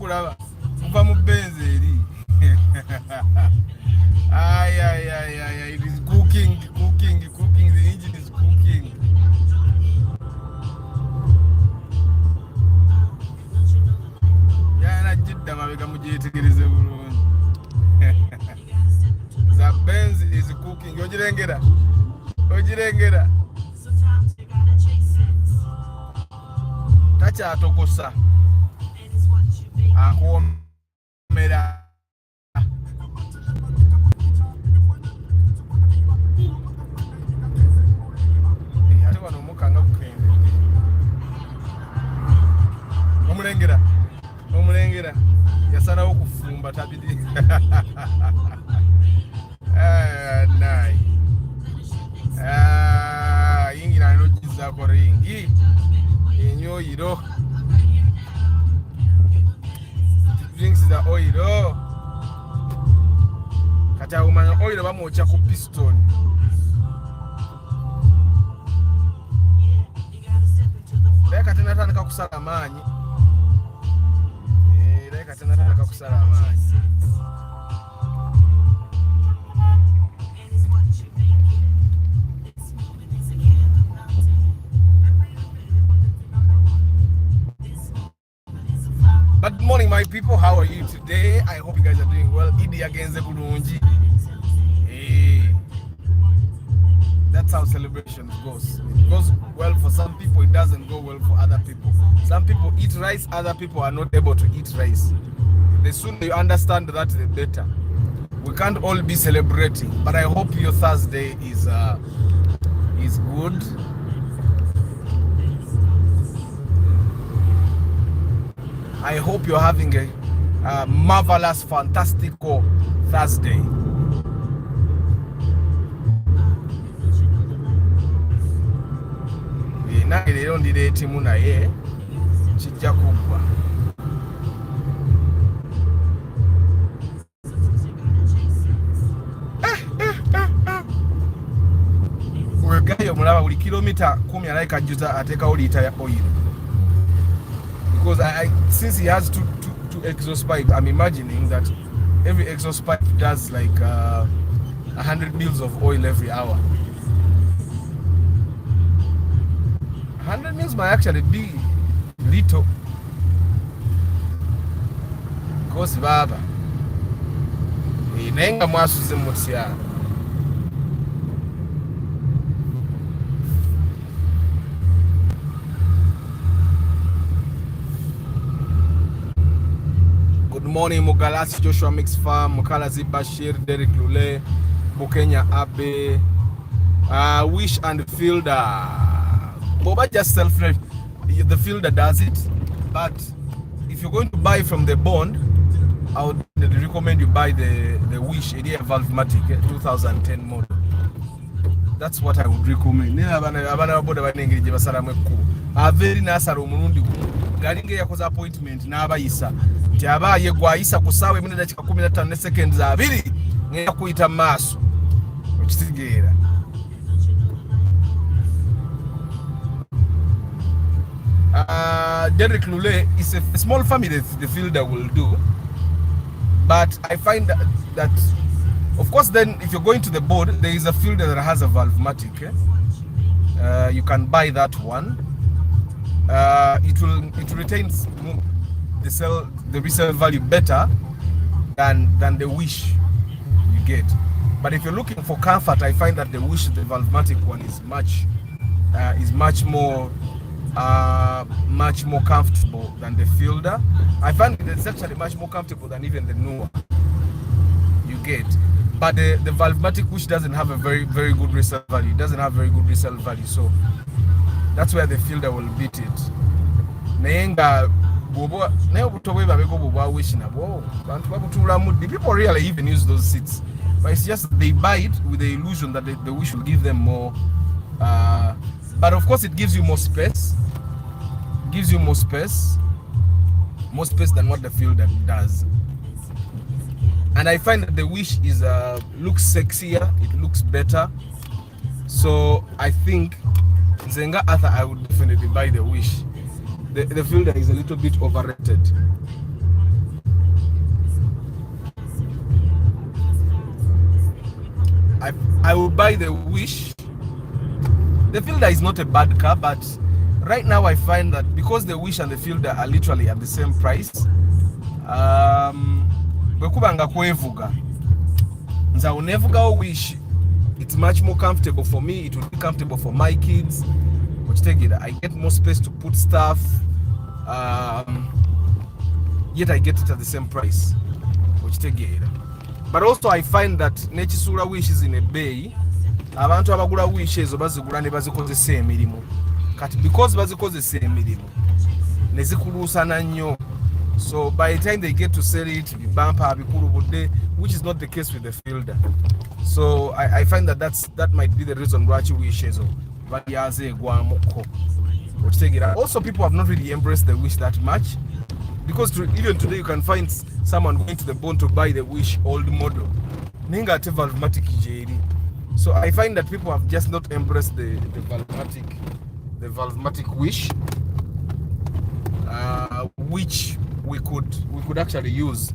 kulaba mva mu benzi eri ay it is cooking the engine is cooking. Yana jidda mabega mujitegereze bulungi. The Benz is cooking. Ojirengera tacha atokosa akomera ate wano omukanga bukende omulengera yasalawo okufumba tabidi nai yingira nojizako ringi enyoyiro drinks the oil kati awumanya oil bamwokya ku piston kati natandika kusala amaanyi Good morning, my people. How are you today? I hope you guys are doing well. Idi against Bulungi. Hey. That's how celebrations goes. It goes well for some people, it doesn't go well for other people. Some people eat rice, other people are not able to eat rice. The sooner you understand that, the better. We can't all be celebrating, but I hope your Thursday is good. I hope you're having a marvelous, fantastical Thursday. Lero ndireeta emu naye kijja kuggwa. Wegayo mulaba buli kilomita 10 alaika ajjuza ateekawo liita ya oil. Because since he has two exhaust pipe, I'm imagining that every exhaust pipe does like 100 mils of oil every hour. 100 mils might actually be little. Because baba, inenga mwasuze mutya. Good morning, Mugalasi Joshua Mix Farm, Mukalazi Bashir, Derek Lule, Bukenya Abe, Wish and Fielder. Boba just self-read. The fielder does it, but if you're going to buy from the bond, I would recommend you buy the Wish ADA Valvematic 2010 model. That's what I would recommend. Abana boda banengirije basalamu ekku. Very nice omulundi galinge yakoza appointment n'abayisa. Nti abaye gwayisa ku saawa 1:15 ne seconds 2 ngenda kuyita maaso. Okitegeera. Derek Lule is a small family the fielder will do, but I find that of course then if you're going to the board, there is a fielder that has a Valvematic. You can buy that one. It retains the resale value better than the Wish you get. But if you're looking for comfort, I find that the Wish, the Valvematic one, is much more comfortable than the fielder. I find it's actually much more comfortable than even the newer you get. But the Valvematic, which doesn't have a very good resale value, doesn't have very good resale value, so that's where the fielder will beat it. Nenga bobo nayo butowe babeko bobo wish na bo bantu babutula mudi. People really even use those seats, but it's just they buy it with the illusion that the Wish will give them more. But of course, it gives you more space. Gives you more space than what the fielder does. And I find that the Wish is looks sexier. It looks better. So I think Zenga Arthur, I would definitely buy the Wish. The fielder is a little bit overrated. I will buy the Wish. The Fielder is not a bad car, but right now I find that because the Wish and the Fielder are literally at the same price, bwekubanga kwevuga nza unevuga Wish, it's much more comfortable for me. It will be comfortable for my kids. I get more space to put stuff, yet I get it at the same price. But also I find that nechisula Wish is in a bay. Abantu abagula Wish ezo bazigula ne bazikozesa emirimu. Kati because bazikozesa emirimu nezikulusana nnyo. So by the time they get to sell it, bibampa bikulu budde, which is not the case with the Fielder. So I find that that might be the reason why Wish ezo bayaze egwamukko. Also, people have not really embraced the Wish that much, because even today you can find someone going to the bone to buy the Wish old model. Ninga te Valvematic JD. So I find that people have just not embraced the Valvematic Wish, which we could actually use.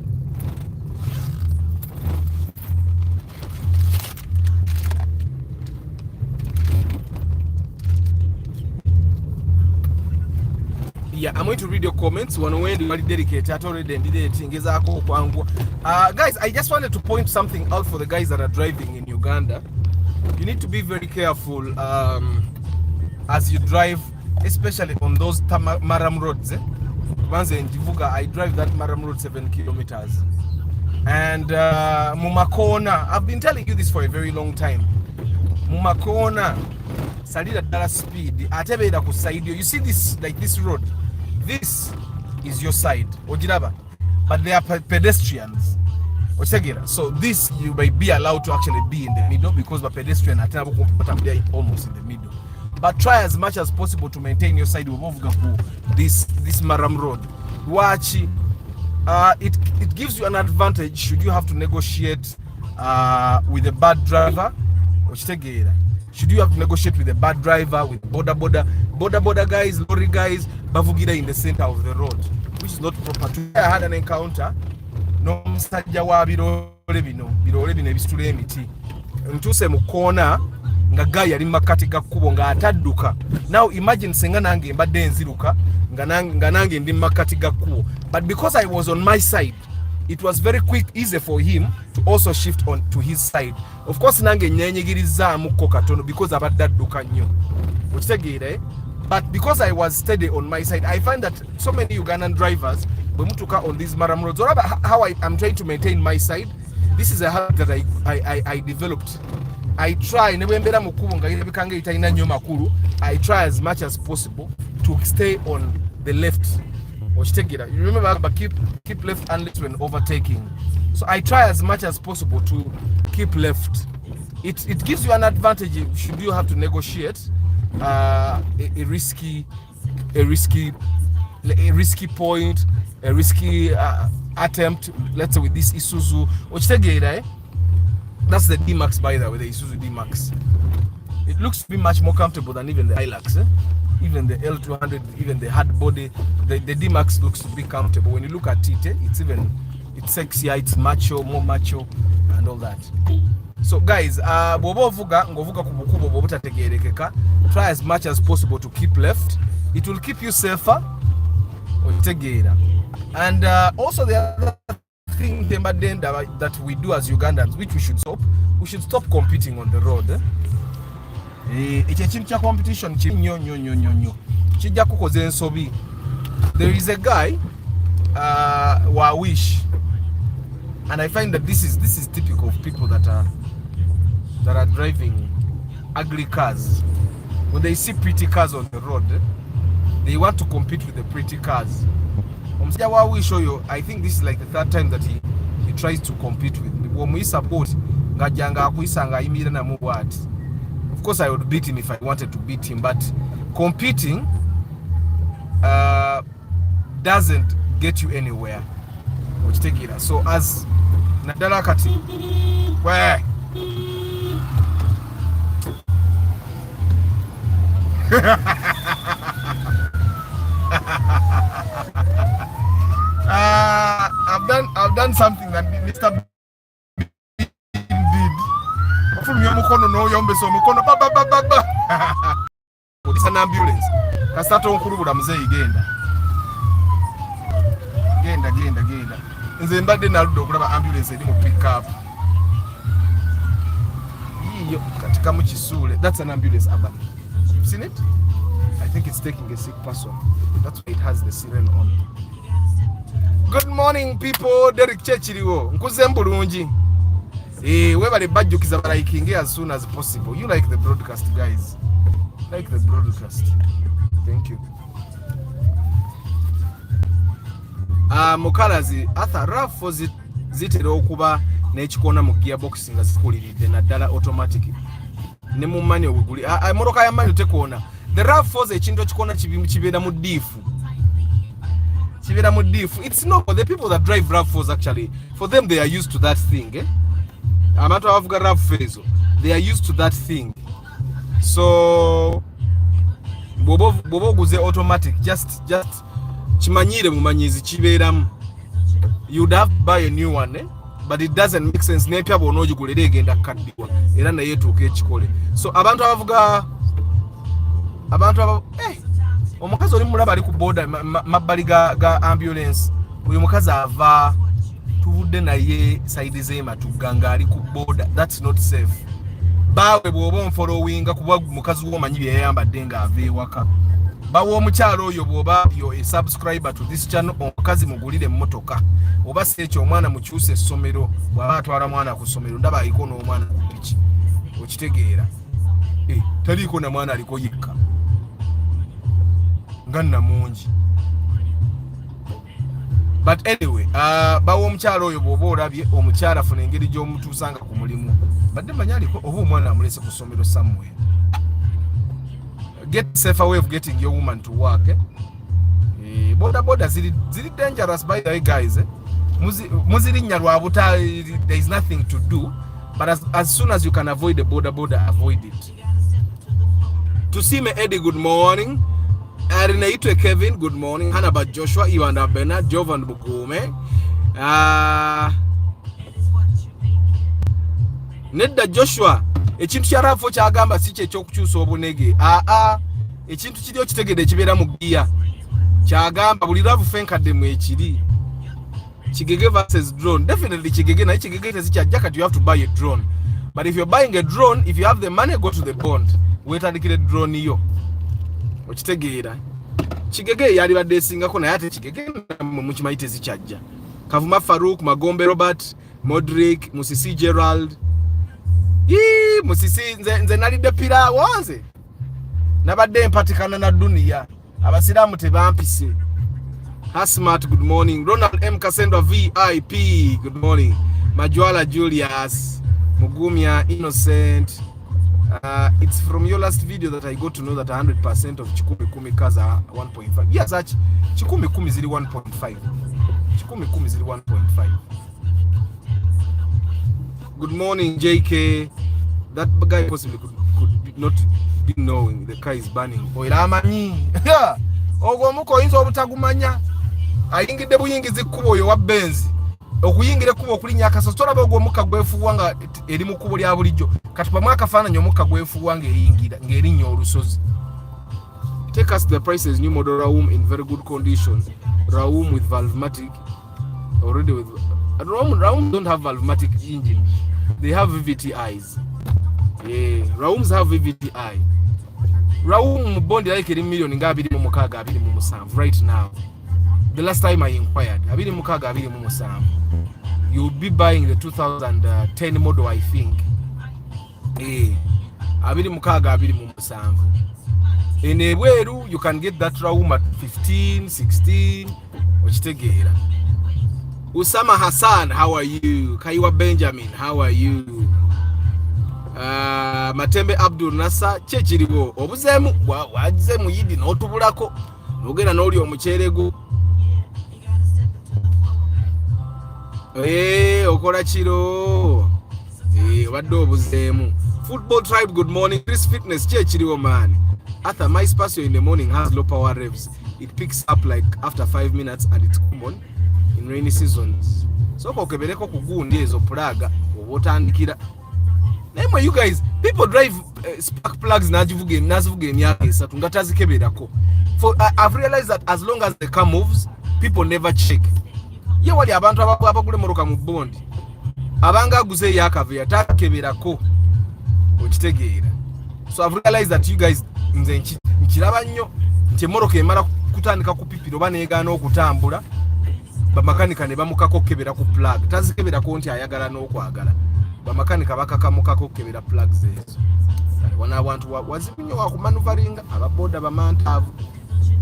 Yeah, I'm going to read your comments. Guys, I just wanted to point something out for the guys that are driving in Uganda. You need to be very careful as you drive, especially on those Maram roads. I drive that Maram road 7 kilometers. And Mumakona, I've been telling you this for a very long time. Mumakona, salida dala speed. Atebeda kusaidio. You see this, like this road. This is your side, Ojiraba, but they are pedestrians. So this you may be allowed to actually be in the middle because the pedestrian are almost in the middle. But try as much as possible to maintain your side of this Maram road. Watch it gives you an advantage should you have to negotiate with a bad driver. Should you have to negotiate with a bad driver, with border guys, lorry guys, bavugira in the center of the road, which is not proper. I had an encounter. No musajja wa birole bino ebisitula emiti. Ntuse mu corner nga guy yali makati ga kkubo nga atadduka. Now imagine senga nange mbadde nziruka nga nange ndi makati ga kkubo. But because I was on my side, it was very easy for him to also shift on to his side. Of course nange nyenyigirizaamuko katono because abadde adduka nnyo. Okitegeera. But because I was steady on my side, I find that so many Ugandan drivers on these Maram roads, or how I'm trying to maintain my side. This is a habit that I developed. I try I try as much as possible to stay on the left. You remember, keep left unless when overtaking. So I try as much as possible to keep left. It gives you an advantage should you have to negotiate a risky point, a risky attempt, let's say with this Isuzu, that's the D-Max, by the way, the Isuzu D-Max. It looks to be much more comfortable than even the Hilux, even the L200, even the hard body. The D-Max looks to be comfortable. When you look at it, it's sexier, it's macho, more macho, and all that. So guys, try as much as possible to keep left. It will keep you safer. And also the other thing that we do as Ugandans, which we should stop competing on the road. Competition. There is a guy wa Wish, and I find that this is typical of people that are driving ugly cars. When they see pretty cars on the road, they want to compete with the pretty cars. I think this is like the third time that he tries to compete with me. Of course, I would beat him if I wanted to beat him, but competing doesn't get you anywhere. So as Nadala Kati, where? I've done something that Mr. did. mukono n'oyombesa omukono baba it's an ambulance kasita onkulubula muzeeyi genda nze mbadde naludde okulaba ambulance eri mu pick up yiyo katika mu kisuule. That's an ambulance abba. You've seen it? I think it's taking a sick person. That's why it has the siren on. Good morning people. Derek Chechiriwo nkuze mbulungi. Webale bajjukiza balayikinge as soon as possible. You like the broadcast, guys. Like the broadcast. Thank you. Mukalazi atha rafo zitera okuba n'ekikoona mu gearbox nga zikuliridde naddala automatic ne mu manual weguli emotoka ya manual tekoona. The RAV4 ekintu ekikoona kibeera mu diifu. It's not for the people that drive RAV4s actually. For them they are used to that thing. Abantu abavuga RAV4 ezo they are used to that thing. So bobo oguze automatic just chimanyire mumanyizi kibeeramu. You'd have to buy a new one, but it doesn't make sense. Nepya bonogigulera egenda kaddiwa era naye tuuka ekikole. So abantu abavuga omukazi oli mulaba ali ku boda mabbali ga ambulance. Uyu mukazi ava tuvudde naye side z'ematugga nga ali ku boda. That's not safe. Bawe bw'oba onfollowinga kuba mukazi w'omanyi bye yayambadde nga ava ewaka. Bawo omukyalo oyo bw'oba yo a subscriber to this channel omukazi mugulire emmotoka oba sekyo omwana mukyuse essomero bw'aba atwala mwana ku ssomero ndaba aliko n'omwana ku piki okitegeera taliiko na mwana aliko yekka nga namungi. But anyway bawo omukyalo oyo bw'oba olabye omukyala funa engeri gy'omutuusanga ku mulimu badde manya aliko oba omwana amulese ku ssomero somewhere. Get safer way of getting your woman to work. Boda ziri dangerous by the way, guys. Muzirinya lwabuta, there is nothing to do, but as soon as you can avoid the boda, avoid it. To see me Eddie, good morning. Arenaitwe Kevin, good morning. Hanaba Joshua, Iwanda Bernard, Jovan Bukume. Nedda Joshua. Ekintu kya RAV4 kyagamba si kye ky'okukyusa obunege. Ekintu kiri okitegedde kibeera mu giya. Kyagamba buli RAV4 enkadde mu ekiri. Kigege versus drone. Definitely kigege naye kigege tezikyajja kati you have to buy a drone. But if you're buying a drone, if you have the money, go to the bond. Weetandikire drone yo. Okitegeera. Kigege yali badde esingako naye ate kigege mu kimanyi tezikyajja. Kavuma Farouk, Magombe Robert, Modric, Musisi Gerald. Musisi nze nalidde piraawo nze nabadde empatikana na dunia abasiraamu tebampise. Hasmat, good morning. Ronald M. Kasendwa VIP, good morning. Majwala Julius, Mugumya Innocent. It's from your last video that I got to know that 100% of Chikumi cars are 1.5. Yes, actually, Chikumi zili 1.5. Chikumi zili 1.5. Good morning, JK. That guy possibly could not be knowing the car is burning. Oiramanyi. Ogwo muko inzo obutagumanya. Ayingide buyingizi kubo oyo wa Benz. Okuyingire kubo okulinya akasosola bagwo muka gwefuwanga eri mu kubo lya bulijjo. Kati pamwe akafaananyo muka gwefuwanga eyingira ngerinnya olusozi. Take us the prices new model Raum in very good condition. Raum with Valvematic already with Raum don't have Valvematic engine. They have VVTIs. Yeah, Raums have VVTI. Raum bondi like a million in Gabidi Mukaga, Abidi Mumusam right now. The last time I inquired, Abidi Mukaga, Abidi Mumusam. You'll be buying the 2010 model, I think. Eh, Abidi Mukaga, Abidi Mumusam. In a way, you can get that Raum at 15, 16, which take it. Usama Hassan, how are you? Kaiwa Benjamin, how are you? Matembe Abdul Nasa, Chechiriwo, Obuzemu, Wazemu Yidi, Notubulako, Nogena Noli Omucheregu. Okorachiro. Wado Obuzemu. Football Tribe, good morning. Chris Fitness, Chechiriwo man. After my spatio in the morning has low power revs. It picks up like after 5 minutes and it's common in rainy seasons. So kokebeleko kugundi ezo plaga obotandikira Name you guys, people drive spark plugs nazivuga emyaka esatu nga tazikeberako. For I've realized that as long as the car moves, people never check. Ye wali abantu abagule moroka mu bondi. Abanga aguze yakave atakeberako. Okitegeera. So I've realized that you guys nze nkiraba nnyo nti moroka emala kutandika kupipira oba neegaana okutambula. Bamakanika ne bamukako kebera ku plug. Tazikeberako nti ayagala n'okwagala. Bamakanika bakakamukako kebera plugs ezo. Wana abantu waziminyo wa kumanuvaringa ababoda bamantavu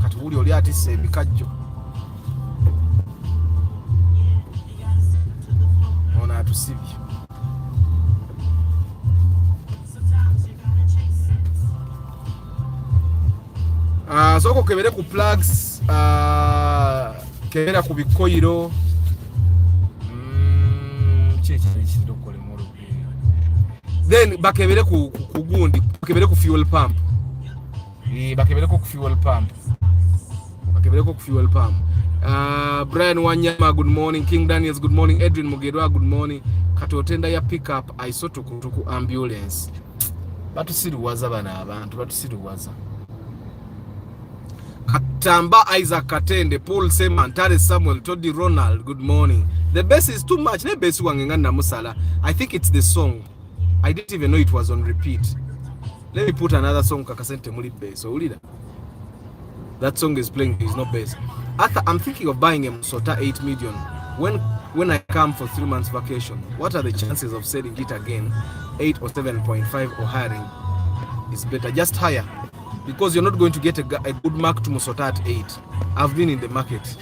kati uli oli atisse ebikajjo ona atusibye. Soko kebere ku plugs, kebera ku bikoyiro. Then bakebere ku gundi, bakebere ku fuel pump. Bakebere ku fuel pump. Bakebere ku fuel pump. Brian Wanyama, good morning. King Daniels, good morning. Edwin Mugerwa, good morning. Katotenda ya pick up I saw tuku ambulance. Batusiruwaza bana abantu, batusiruwaza. Katamba Isaac Katende, Paul Seman, Tare Samuel, Toddy Ronald, good morning. The bass is too much. Ne bass wangengana musala. I think it's the song. I didn't even know it was on repeat. Let me put another song kakasente muli bass. So ulida. That song is playing, is not bass. I'm thinking of buying a Musota 8 million when I come for 3 months vacation. What are the chances of selling it again? 8 or 7.5 or hiring is better. Just hire. Because you're not going to get a good mark to Musota at 8. I've been in the market.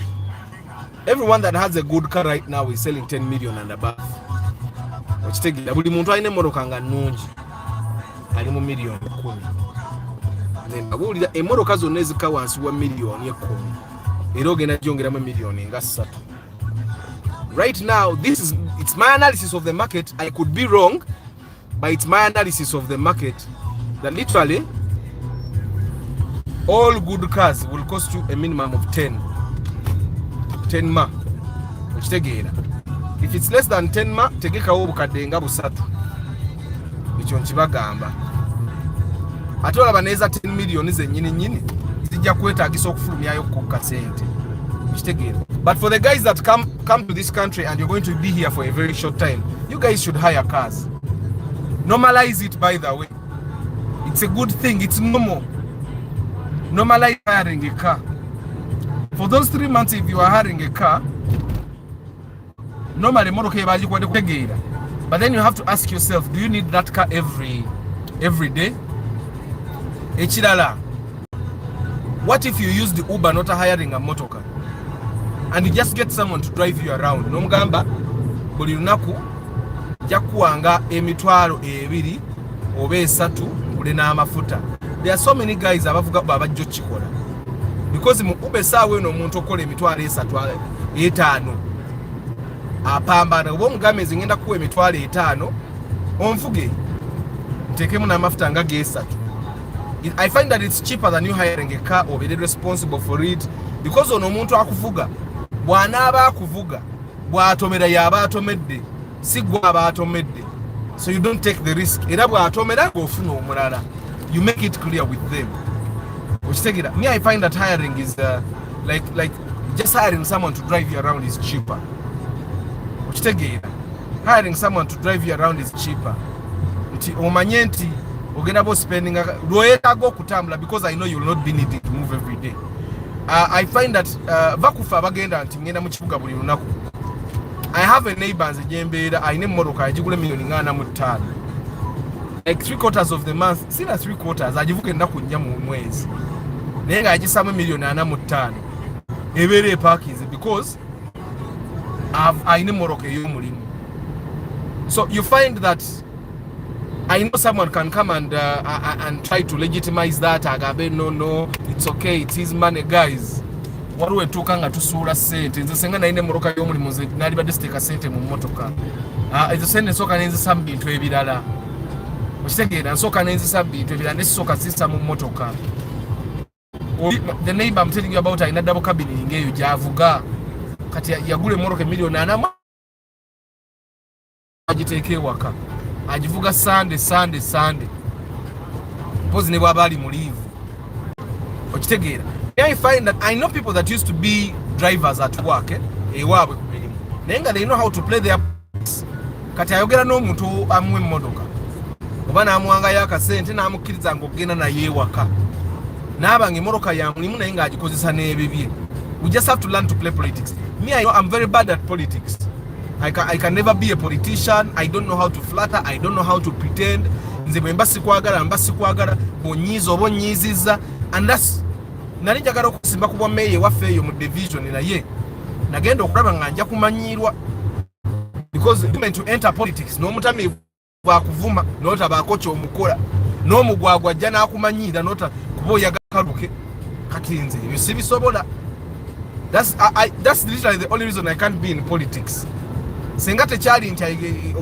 Everyone that has a good car right now is selling 10 million and above. Buli muntu aine moroka nga nungi ali mu million 10. Nabulira emoroka zonna ezika wansi wa million 10. Era ogenda gyongeramu million nga 3. Right now, it's my analysis of the market. I could be wrong, but it's my analysis of the market that literally all good cars will cost you a minimum of 10 ma. If it's less than 10 ma, tegekawo obukadde nga busatu. Ekyo nkibagamba. Ate olaba neza 10 million zennyini zijja kwetaagisa okufulumyayo ku kasente. But for the guys that come to this country and you're going to be here for a very short time, you guys should hire cars. Normalize it, by the way. It's a good thing. It's normal. Normalize hiring a car. For those 3 months, if you are hiring a car, normally but then you have to ask yourself, do you need that car every day? What if you use the Uber, not hiring a motor car, and you just get someone to drive you around? Nomugamba buli lunaku jakuwanga emitwalo 2 oba 3 ule n'amafuta. There are so many guys abavuga babajjo kikola because mu Uber sawe no muntu okola emitwalo 3 5 apambana obomugame zingenda kuwa emitwalo 5 onfuge ntekemu n'amafuta nga ge3. I find that it's cheaper than you hiring a car or being responsible for it, because ono omuntu akuvuga bw'anaaba akuvuga bw'atomera yaba atomedde si gwe aba atomedde, so you don't take the risk. Era bw'atomera ng'ofuna omulala, you make it clear with them. Me, I find that hiring is like just hiring someone to drive you around is cheaper. Hiring someone to drive you around is cheaper. Omanye nti ogenda bo spending lwetago kutambula, because I know you will not be needing to move every day. I find that bakufa bagenda nti ngenda mu kibuga buli lunaku. I have a neighbor nzejembeera aine mmoroka agigula $45,000. Like 3/4 of the month, sina 3/4 agivuga ennaku nnya mu mwezi, naye nga agisamu $45,000 ebeera parkings because aine mmoroka ey'omulimu. So you find that I know someone can come and try to legitimize that. Agabe, no, it's okay, it's his money, guys. What we talking nga tusuula sente nze senga naine moroka y'omulimu nze nali badde siteeka sente mu mmotoka. Ezo sente nsooka nenzisa mu bintu ebirala. Okitegeera, nsooka nenzisa mu bintu ebirala nesooka sisa mu mmotoka. The neighbor I'm telling you about alina double cabin ng'eyo gy'avuga. Kati yagula emmoroka $1,400,000 agiteeka ewaka. agivuga Sunday pozi ne bwaba ali mu leave okitegeera. I find that I know people that used to be drivers at work ewaabwe ku mirimu naye nga they know how to play their parts. Kati ayogera n'omuntu amuwa emmotoka oba n'amuwangayo akasente n'amukkiriza ng'ogenda naye ewaka n'abanga emmotoka ya mulimu naye ng'agikozesa n'ebibye. We just have to learn to play politics. Me, I know I'm very bad at politics. I can never be a politician. I don't know how to flatter. I don't know how to pretend. Nze bwe mba sikwagala bonyiza oba onyiizizza, and that's nali njagala okusimba ku bwa meeya waffe eyo mu division naye nagenda okulaba nga nja kumanyirwa because to enter politics n'omutamiivu bwakuvuma n'otabaako ky'omukola n'omugwagwa ajja n'akumanyiira n'ota kuba oyagala kaluke kati nze ebyo sibisobola. That's literally the only reason I can't be in politics. Senga tekyali nti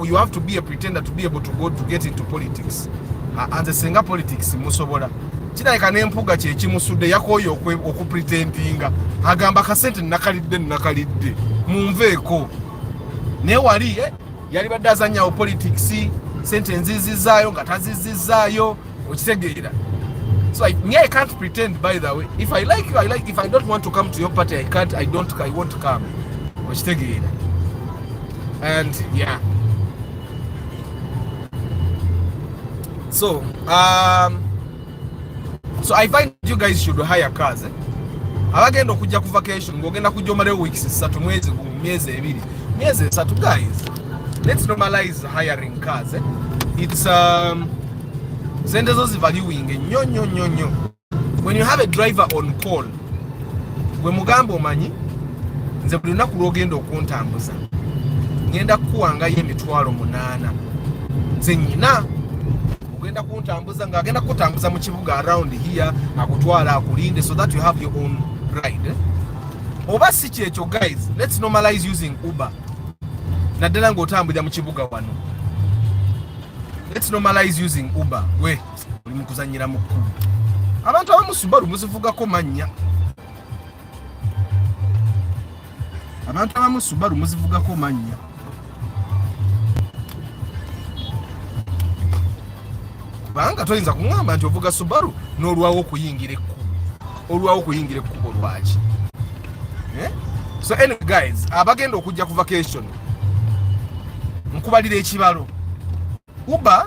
you have to be a pretender to be able to get into politics. And senga politics musobola. Kirabika n'empuga kye kimusudde yakooye okupretendinga agamba kasente nakalidde munveeko naye wali yali badde azannyawo politics sente nzizizaayo nga tazizizaayo okitegeera. So I can't pretend, by the way. If I like you, I like. If I don't want to come to your party, I won't come. And yeah. So I find you guys should hire cars. Abagenda okujja ku vacation, ngogenda kujja omale weeks 3 myezi 3 guys. Let's normalize hiring cars. It's Sente zo zivaluing nnyo. When you have a driver on call, gwe mugamba omanyi nze buli lunaku lwogenda okuntambuza ngenda kukuwangayo $8,000 nze nyina ogenda kuntambuza ng'agenda kukutambuza mu kibuga around here akutwala akulinde so that you have your own ride. Oba si kyekyo guys, let's normalize using Uber naddala ng'otambulira mu kibuga wano. Let's normalize using Uber. We oli mukuzanyira mu kkubo. Abantu abamu Subaru muzivugako mannya. Kubanga toyinza kuŋŋamba nti ovuga Subaru n'olwawo okuyingira ekkubo lwaki. So anyway guys, abagenda okujja ku vacation nkubalira ekibalo. Uber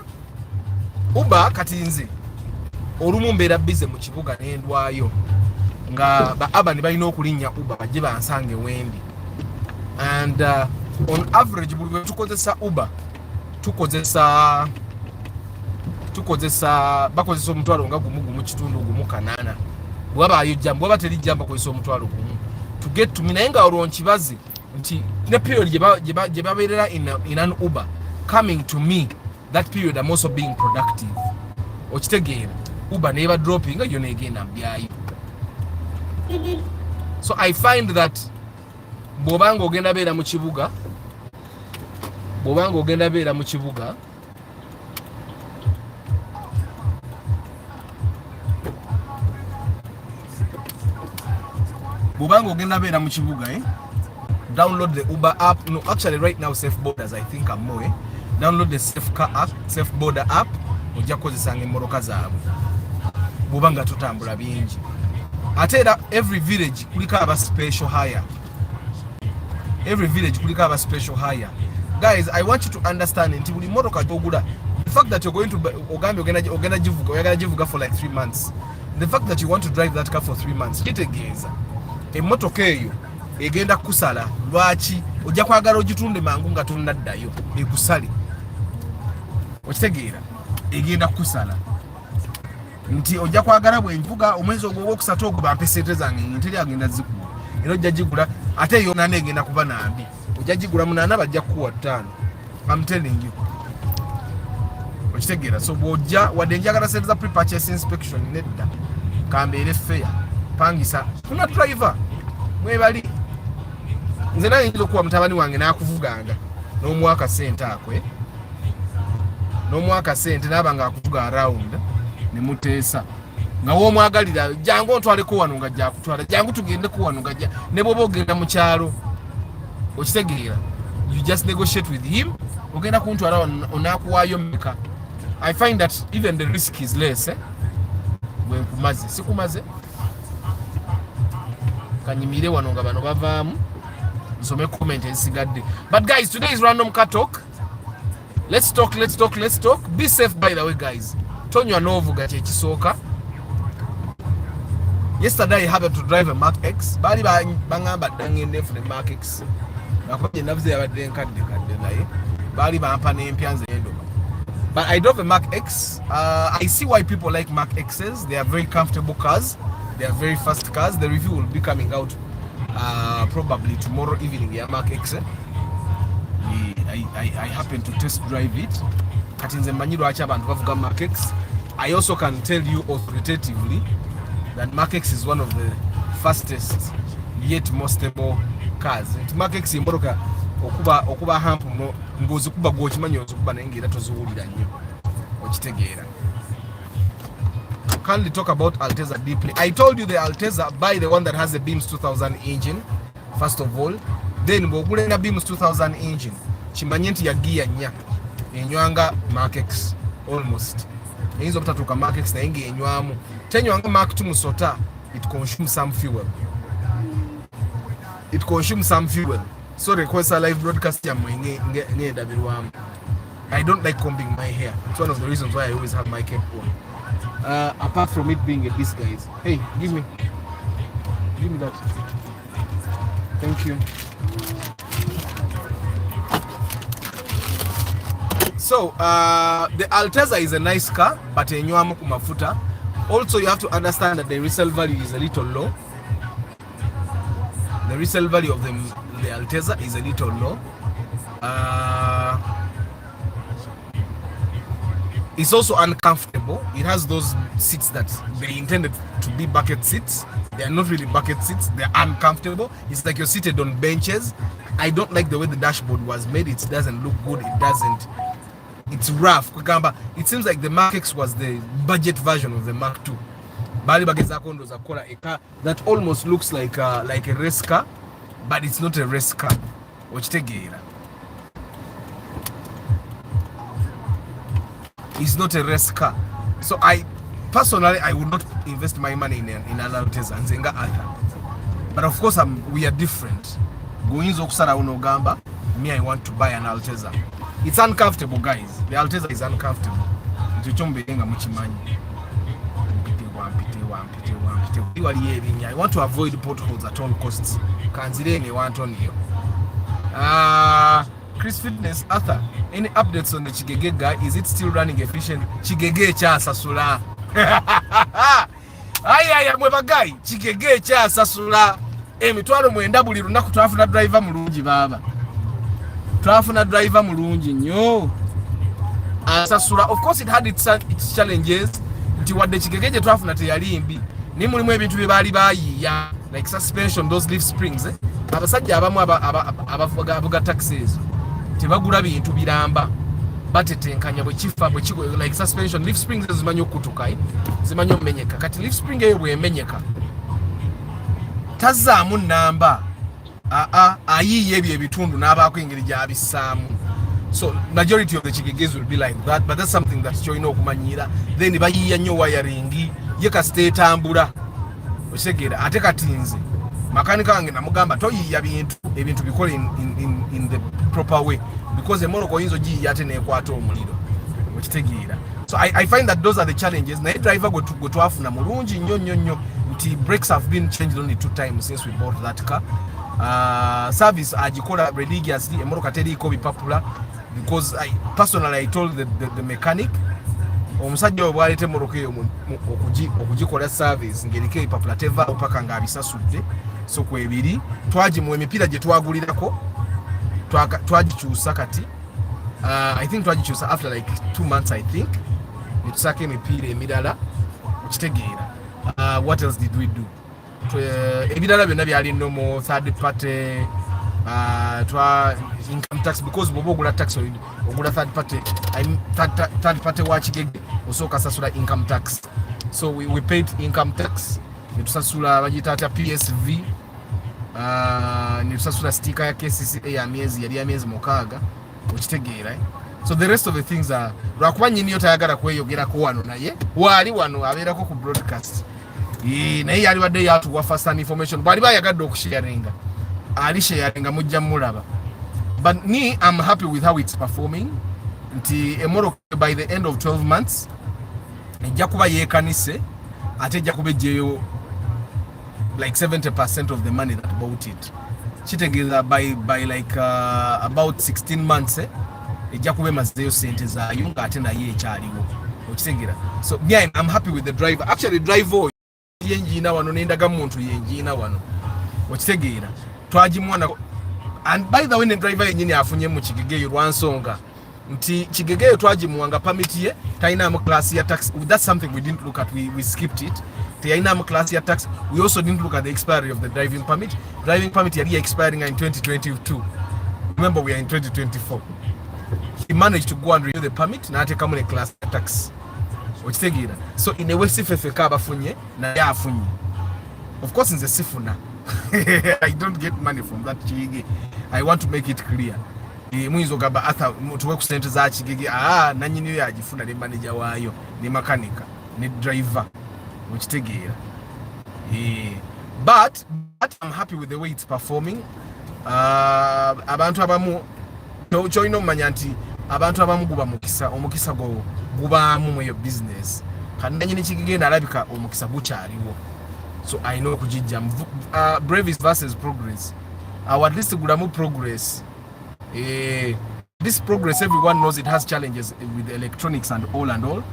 kati nze olumu mbeera bize mu kibuga n'endwayo nga ba abani balina okulinnya Uber bajje bansange wendi. And on average buli lwe tukozesa Uber bakozesa omutwalo nga gumu kitundu gumu kanaana. Bwabaayo jjamba bwaba teri jjamba bakozesa omutwalo gumu to get to me naye nga olwo nkibaze nti ne period gye babeerera in an Uber coming to me, that period I'm also being productive. Okitegeera Uber never dropping yo negenda mbyayo. So I find that bwobanga ogenda beera mu kibuga bwobanga ogenda beera mu kibuga download the Uber app. No, actually right now Safe Borders I think I'm more. Download the Safe Border app ojja kukozesanga emmoloka zaabwe bwobanga tutambula bingi. Ate era every village kuliko aba special hire. Guys, I want you to understand nti buli mmotoka gy'ogula, the fact that you're going to ogambe ogenda givuga for like 3 months, the fact that you want to drive that car for 3 months kitegeeza emmotoka eyo egenda kusala. Lwaki? Ojja kwagala ogitunde mangu nga tonnaddayo ekusale. Okitegeera egenda kusala nti ojja kwagala bwenvuga omwezi ogw'okusatu ogwo bampe sente zange nteri agenda zigula era ojja gigula ate yo nane egenda kuba nambi ojja gigula 8 bajja kukuwa 5. I'm telling you. Okitegeera so bw'ojja wadde njagala sente za pre-purchase inspection nedda kambeere fair pangisa kuna driver mwebali nze naye njira okuwa mutabani wange n'akuvuganga n'omwaka sente akwe n'aba nga akuvuga around ne muteesa nga woomwagalira jangu ontwaleko wano nga jakutwala jangu tugendeko wano nga ne bw'oba ogenda mu kyalo okitegeera you just negotiate with him ogenda kuntwala onakuwaayo mmeka. I find that even the risk is less. Bwe nkumaze sikumaze kanyimire wano nga bano bavaamu nsome comment ezisigadde. But guys, today is random car talk. Let's talk. Be safe, by the way, guys. Tonywa novuga kyekisooka. Yesterday I happened to drive a Mark X. Bali bangamba dangende for the Mark X. Nakoje navuze yabadde nkadde naye. Bali bampa n'empya nze endo. But I drove a Mark X. I see why people like Mark X's. They are very comfortable cars. They are very fast cars. The review will be coming out probably tomorrow evening. Yeah, Mark X. I happen to test drive it. Katinze manyiro acha abantu bavuga Mark X. I also can tell you authoritatively that Mark X is one of the fastest yet most stable cars. Mark X imboroka okuba hamp no ngozi kuba gochimanyo okuba nengera tozuwulira nnyo okitegeera. Kindly talk about Alteza deeply. I told you the Alteza, buy the one that has the Beams 2000 engine first of all, then bw'ogula Beams 2000 engine kimanye nti ya gear nnya enywanga Mark X almost eyinza obutatuuka Mark X naye ng'enywamu tenywanga Mark 2 musota. It consumes some fuel. So request a live broadcast ng'endabirwamu. I don't like combing my hair. It's one of the reasons why I always have my cap on. Apart from it being a disguise. Hey, give me that. Thank you. So the Alteza is a nice car, but enywamu ku mafuta. Also, you have to understand that the resale value is a little low. The resale value of the Alteza is a little low. It's also uncomfortable. It has those seats that they intended to be bucket seats. They are not really bucket seats. They're uncomfortable. It's like you're seated on benches. I don't like the way the dashboard was made. It doesn't look good. It's rough. It seems like the Mark X was the budget version of the Mark II. Bali bageza kondo za kola a car that almost looks like a race car, but it's not a race car. Okitegeera. It's not a race car. So I would not invest my money in an Alteza nzenga other. But of course we are different. Goyinza okusala unogamba, me I want to buy an Alteza. It's uncomfortable, guys. The Alteza is uncomfortable. Ntichombelenga muchimanyi. I want to avoid potholes at all costs. Kanzirenge wantoniyo. Chris Fitness Arthur, any updates on the Chigege guy? Is it still running efficient? Chigege cha sasula. Aya mweba guy. Chigege cha sasula. Mitwalo mwenda buli lunaku twafuna driver mulungi baba. Twafuna driver mulungi nnyo. Sasula. Of course it had its challenges. Nti wadde Chigege twafuna teyali mbi. Ni mulimu ebintu bye bali bayiya like suspension, those leaf springs. Abasajja abamu abavuga taxis tebagula bintu biramba batetenkanya bwe kifa bwe kigo like suspension leaf springs zimanyo okutuka zimanyo omenyeka kati leaf spring eyo bwe emenyeka tazaamu namba ayiye ebyo ebitundu n'abaako engeri gy'abissaamu. So majority of the Chigeges will be like that, but that's something that you know kumanyira. Then bayiya nnyo wiring ye kasite etambula otegera ate katinze makanika wange namugamba toyiya ebintu bikola in the proper way because emoroko yinzo giyiya ate nekwata omuliro okitegeera. So I find that those are the challenges. Naye driver go twafuna mulungi nnyo nti brakes have been changed only 2 times since we bought that car. Service agikola religiously emoroko teriko bipapula because I told the mechanic omusajja obwalete emoroko eyo okugikola service ngerike ipapula teva opaka nga abisasudde. So kwebiri twagimuwa emipiira gye twagulirako twagikyusa kati I think twagikyusa after like 2 months I think netusaka emipiira emirala okitegeera. What else did we do? Ebirala byonna byali nomo third party income tax because bobo ogula tax ogula third party wa Chigege osooka sasula income tax. So we paid income tax netusasula bagitata PSV netusasula sticker ya KCCA ya miezi 6 okitegeera. So the rest of the things are lwakuba nyini yo tayagala kweyogerako wano naye waali wano abeerako ku broadcast naye yali wadde yatuwa first hand information bwali bayagadde okusharinga ali sharinga mujja mulaba. But me, I'm happy with how it's performing. Nti emoro by the end of 12 months ejja kuba yekanise ate ejja kubejeyo like 70% of the money that bought it. Kitegeeza by like about 16 months ejja kube mazeyo sente zaayo nga ate naye ekyaliwo okitegeera. So yeah, I'm happy with the driver. Actually driver yenjina wano nendaga muntu yenjina wano okitegeera twagimwana. And by the way, the driver yenyini afunye mu Kigegeyo lwansonga nti Kigegeyo twagimuwanga permit ye taina mu class ya tax. That's something we didn't look at, we skipped it. Taina mu class ya tax. We also didn't look at the expiry of the driving permit. Driving permit yali expiring in 2022. Remember, we are in 2024. He managed to go and renew the permit na ate kamune class ya tax okitegeera. So in a way sifefe kabafunye na yafunye. Of course in the sifuna I don't get money from that Kigege. I want to make it clear. Mwizo gaba atha tuwe ku sente za Kigege nanyini yo yagifuna ne manager wayo ne makanika ne driver okitegeera. But I'm happy with the way it's performing. Abantu abamu choino manya nti abantu abamu guba mukisa omukisa go gubamu mu yo business kananyini Kigege nalabika omukisa gukyaliwo. So I know kujijja Brevis versus progress. At least gulamu progress. This progress, everyone knows it has challenges with the electronics and all.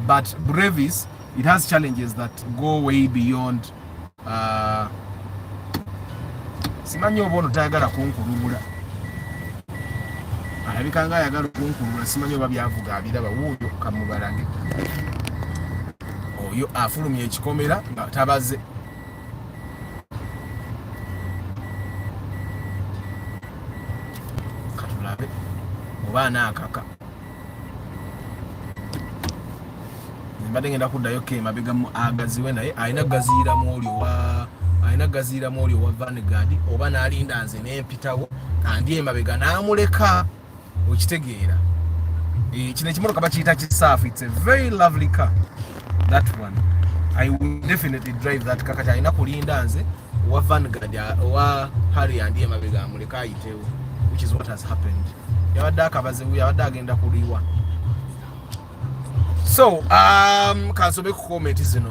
But Brevis, it has challenges that go way beyond. Simanyi obono tayagala kunkulubula. Alabikanga yagala kunkulubula simanyi oba byavuga abiraba wuyo kamubalange. Oyo afulumye ekikomera nga tabaze. Katulabe obaana akaka. Mbadde ngenda kuddayo mabega mu agaziwe naye alina gaziira mu olyo wa Vanguard oba n'alinda nze n'empitawo andi emabega n'amuleka okitegeera. Kino ekimotoka bakiyita kisaafu. It's a very lovely car. That one I will definitely drive that car. Kati alina kulinda nze wa Vanguard wa Harry andi emabega amuleka ayitewo, which is what has happened. Yabadde akabaze yabadde agenda kuliwa. So kansobe ku comment zino.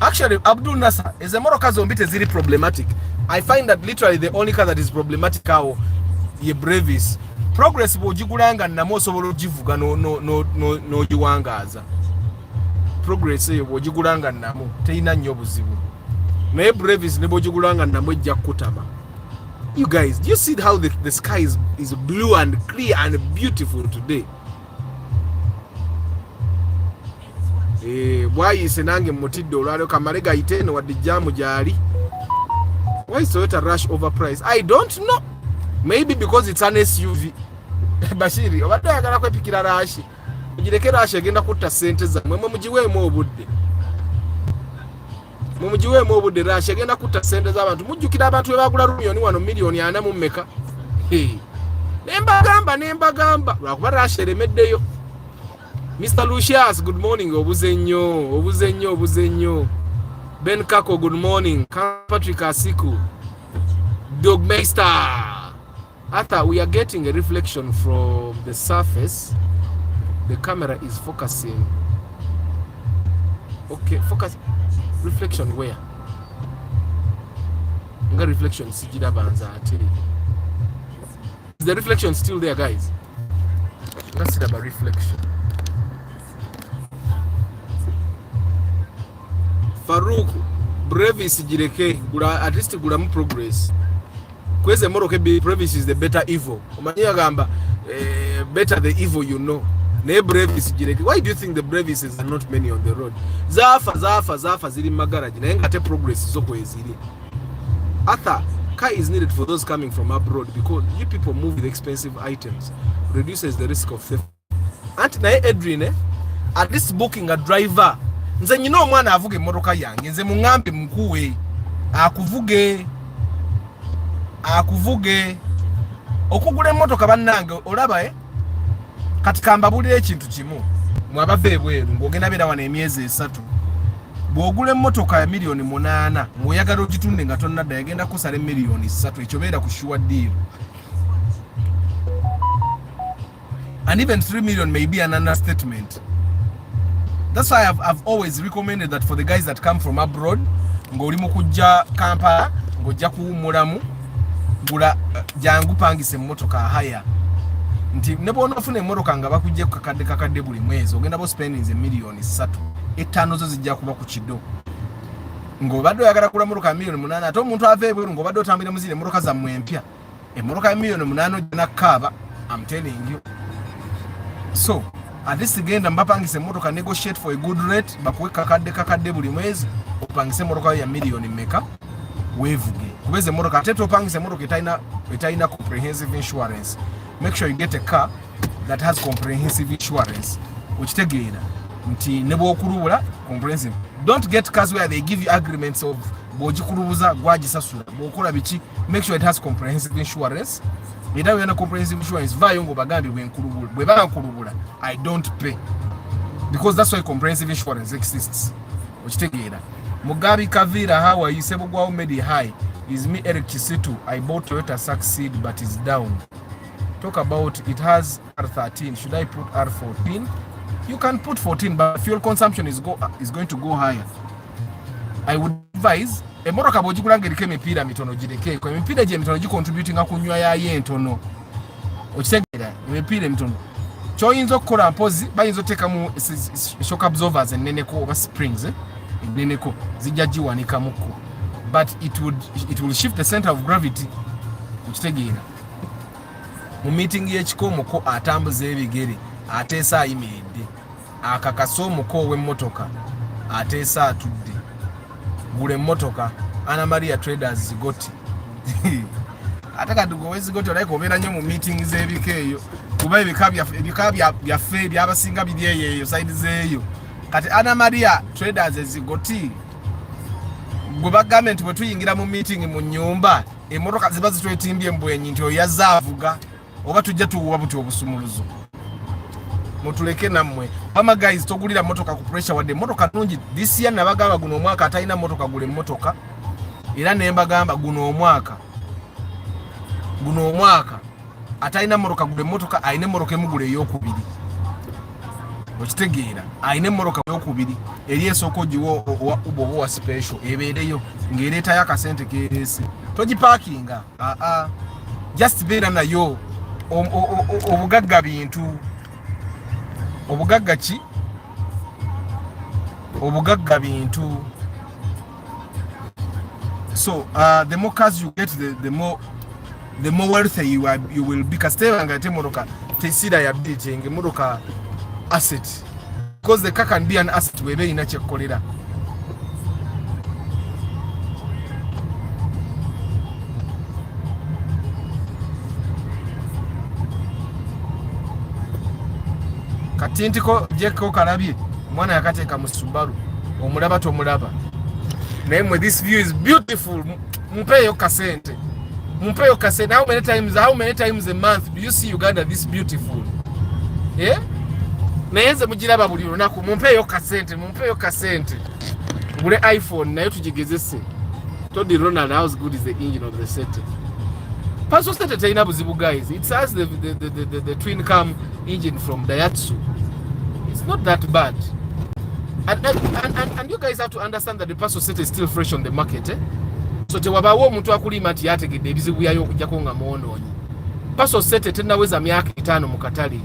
Actually Abdul Nasser is a motor zombi teziri problematic. I find that literally the only car that is problematic awo ye Brevis. Progress bwogigulanga namo osobola ogivuga no giwangaza. Progress eyo bwogigulanga namo teyina nnyo buzibu. Naye Brevis ne bwogigulanga namo ejja kutama. You guys, do you see how the sky is blue and clear and beautiful today? Bwayise nange mutidde olwaleo kamale gayite no wadde jamu gyali. Why is Toyota rush overpriced? I don't know. Maybe because it's an SUV. Bashiri obadde ayagala kwepikira rashi. Mugireke rashi egenda kutta sente zammwe mugiweemu obudde. Mumugiweemu obudde rashi egenda kutta sente z'abantu. Mujjukira abantu bebagula rumiyoni wano miliyoni 4 mu mmeka. Nembagamba lwakuba rashi eremeddeyo. Mr. Lucius, good morning. Obuze nnyo. Ben Kako, good morning. Patrick Asiku. Dogmeister. Arthur, we are getting a reflection from the surface. The camera is focusing. Okay, focus. Reflection where? Nga reflection sijida banza ati. Is the reflection still there, guys? Let's see about reflection. Farouk, Brevis jireke, at least gulamu progress. Kweze moroke Brevis is the better evil. Omanya gamba better the evil you know. Ne Brevis jireke. Why do you think the Brevises are not many on the road? Zafa ziri magaraji. Na ngate progress soko eziri. Arthur, car is needed for those coming from abroad because you people move with expensive items. Reduces the risk of theft. Anti na Edrine, at least booking a driver. Nze nyina omwana avuge emotoka yange nze mungambe mkuwe akuvuge okugula emmotoka bannange olaba kati kambabulira ekintu kimu mwabava ebweru ng'ogenda beera wano emyezi 3 bw'ogula emmotoka ya miliyoni 8 ng'oyagala ogitunde nga tonnadda yagenda kusala miliyoni 3 ekyo beera ku sure deal. And even 3 million may be an understatement. That's why I've always recommended that for the guys that come from abroad, ng'oli mu kujja Kampala ng'ojja kuwummulamu gula jangu pangise emmotoka haya nti ne bw'ona ofuna emmotoka nga bakujja ku kakadde buli mwezi ogenda bo spending miliyoni 3 5 zo zijja kuba ku kido ng'obadde oyagala kula emmotoka miliyoni 8 ate omuntu ava ebweru ng'obadde otambulira mu zino emmotoka zammwe empya emmotoka ya miliyoni 8 ojja nakkaaba. I'm telling you. So at least genda mbapangise emmotoka negotiate for a good rate bakuwe kakadde buli mwezi opangise emmotoka ya miliyoni meka wevuge kubeze emmotoka ate topangise emmotoka etaina comprehensive insurance. Make sure you get a car that has comprehensive insurance. Okitegeera nti ne bw'okulubula comprehensive. Don't get cars where they give you agreements of bw'ogikulubuza gwagisasula bw'okola biki. Make sure it has comprehensive insurance. Era yana comprehensive insurance vayo ngo bagambi bwe bankulubula I don't pay because that's why comprehensive insurance exists. Okitegeera Mugabi Kavira, how are you? Sebugwa made high is me Eric Kisitu. I bought Toyota Succeed but it's down. Talk about it has R13. Should I put R14? You can put 14 but fuel consumption is going to go higher. I would advise emmotoka bw'ogigula ng'eriko emipiira mitono girekeeko. Emipiira gye mitono gicontributinga ku nnywa yayo entono. Okitegeera emipiira emitono ky'oyinza okukola mpozi bayinza oteekamu shock absorbers enneneko oba springs enneneko zijja giwanikamuko but it will shift the center of gravity. Okitegeera mu meeting y'ekikoomoko atambuza ebigere ateesa ayimiridde akakasa omuko w'emmotoka ateesa atudde. Gula emmotoka Anna Maria Traders zigoti ate kati gwe zigoti olayika obeera nnyo mu meeting z'ebika eyo kuba ebika byaffe byabasinga biri eyo side zeeyo kati Anna Maria Traders zigoti gwe bagambye nti bwe tuyingira mu meeting mu nnyumba emmotoka ziba zitwetimbye embwenyi nti oyazza avuga oba tujja tuwuwa buti obusumuluzo. Mutuleke nammwe mama guys togulira motoka ku pressure wadde motoka nungi this year nabagamba guno omwaka atalina motoka gule motoka era nemba gamba guno omwaka atalina motoka gule motoka ayine motoka emugule ey'okubiri. Okitegeera ayine motoka ey'okubiri eri esoko giwo owa special ebeereyo ng'ereetayo akasente keerese togiparkinga just beera nayo obugagga bintu obugagga ki obugagga bintu. So the more cars you get the more wealthy you will be. Kastebanga ate motoka tesira ya biting motoka asset because the car can be an asset webe ina kyekolera. Katintiko jeko kalabye mwana yakateeka mu Subaru omulaba tomulaba naye this view is beautiful. Mpeyo kasente how many times a month do you see Uganda this beautiful? Yeah, naye nze mugiraba buli lunaku. Mumpeyo kasente gule iPhone nayo tugigezese. Todi Ronald, how good is the engine of the city? Paso state tayina buzibu guys. It has the twin cam engine from Daihatsu. It's not that bad. And you guys have to understand that the Paso set is still fresh on the market. So tewabawo omuntu akulima nti yategedde ebizibu yayo okujjako nga mwonoonyi. Paso set tennaweza myaka 5 mu katale.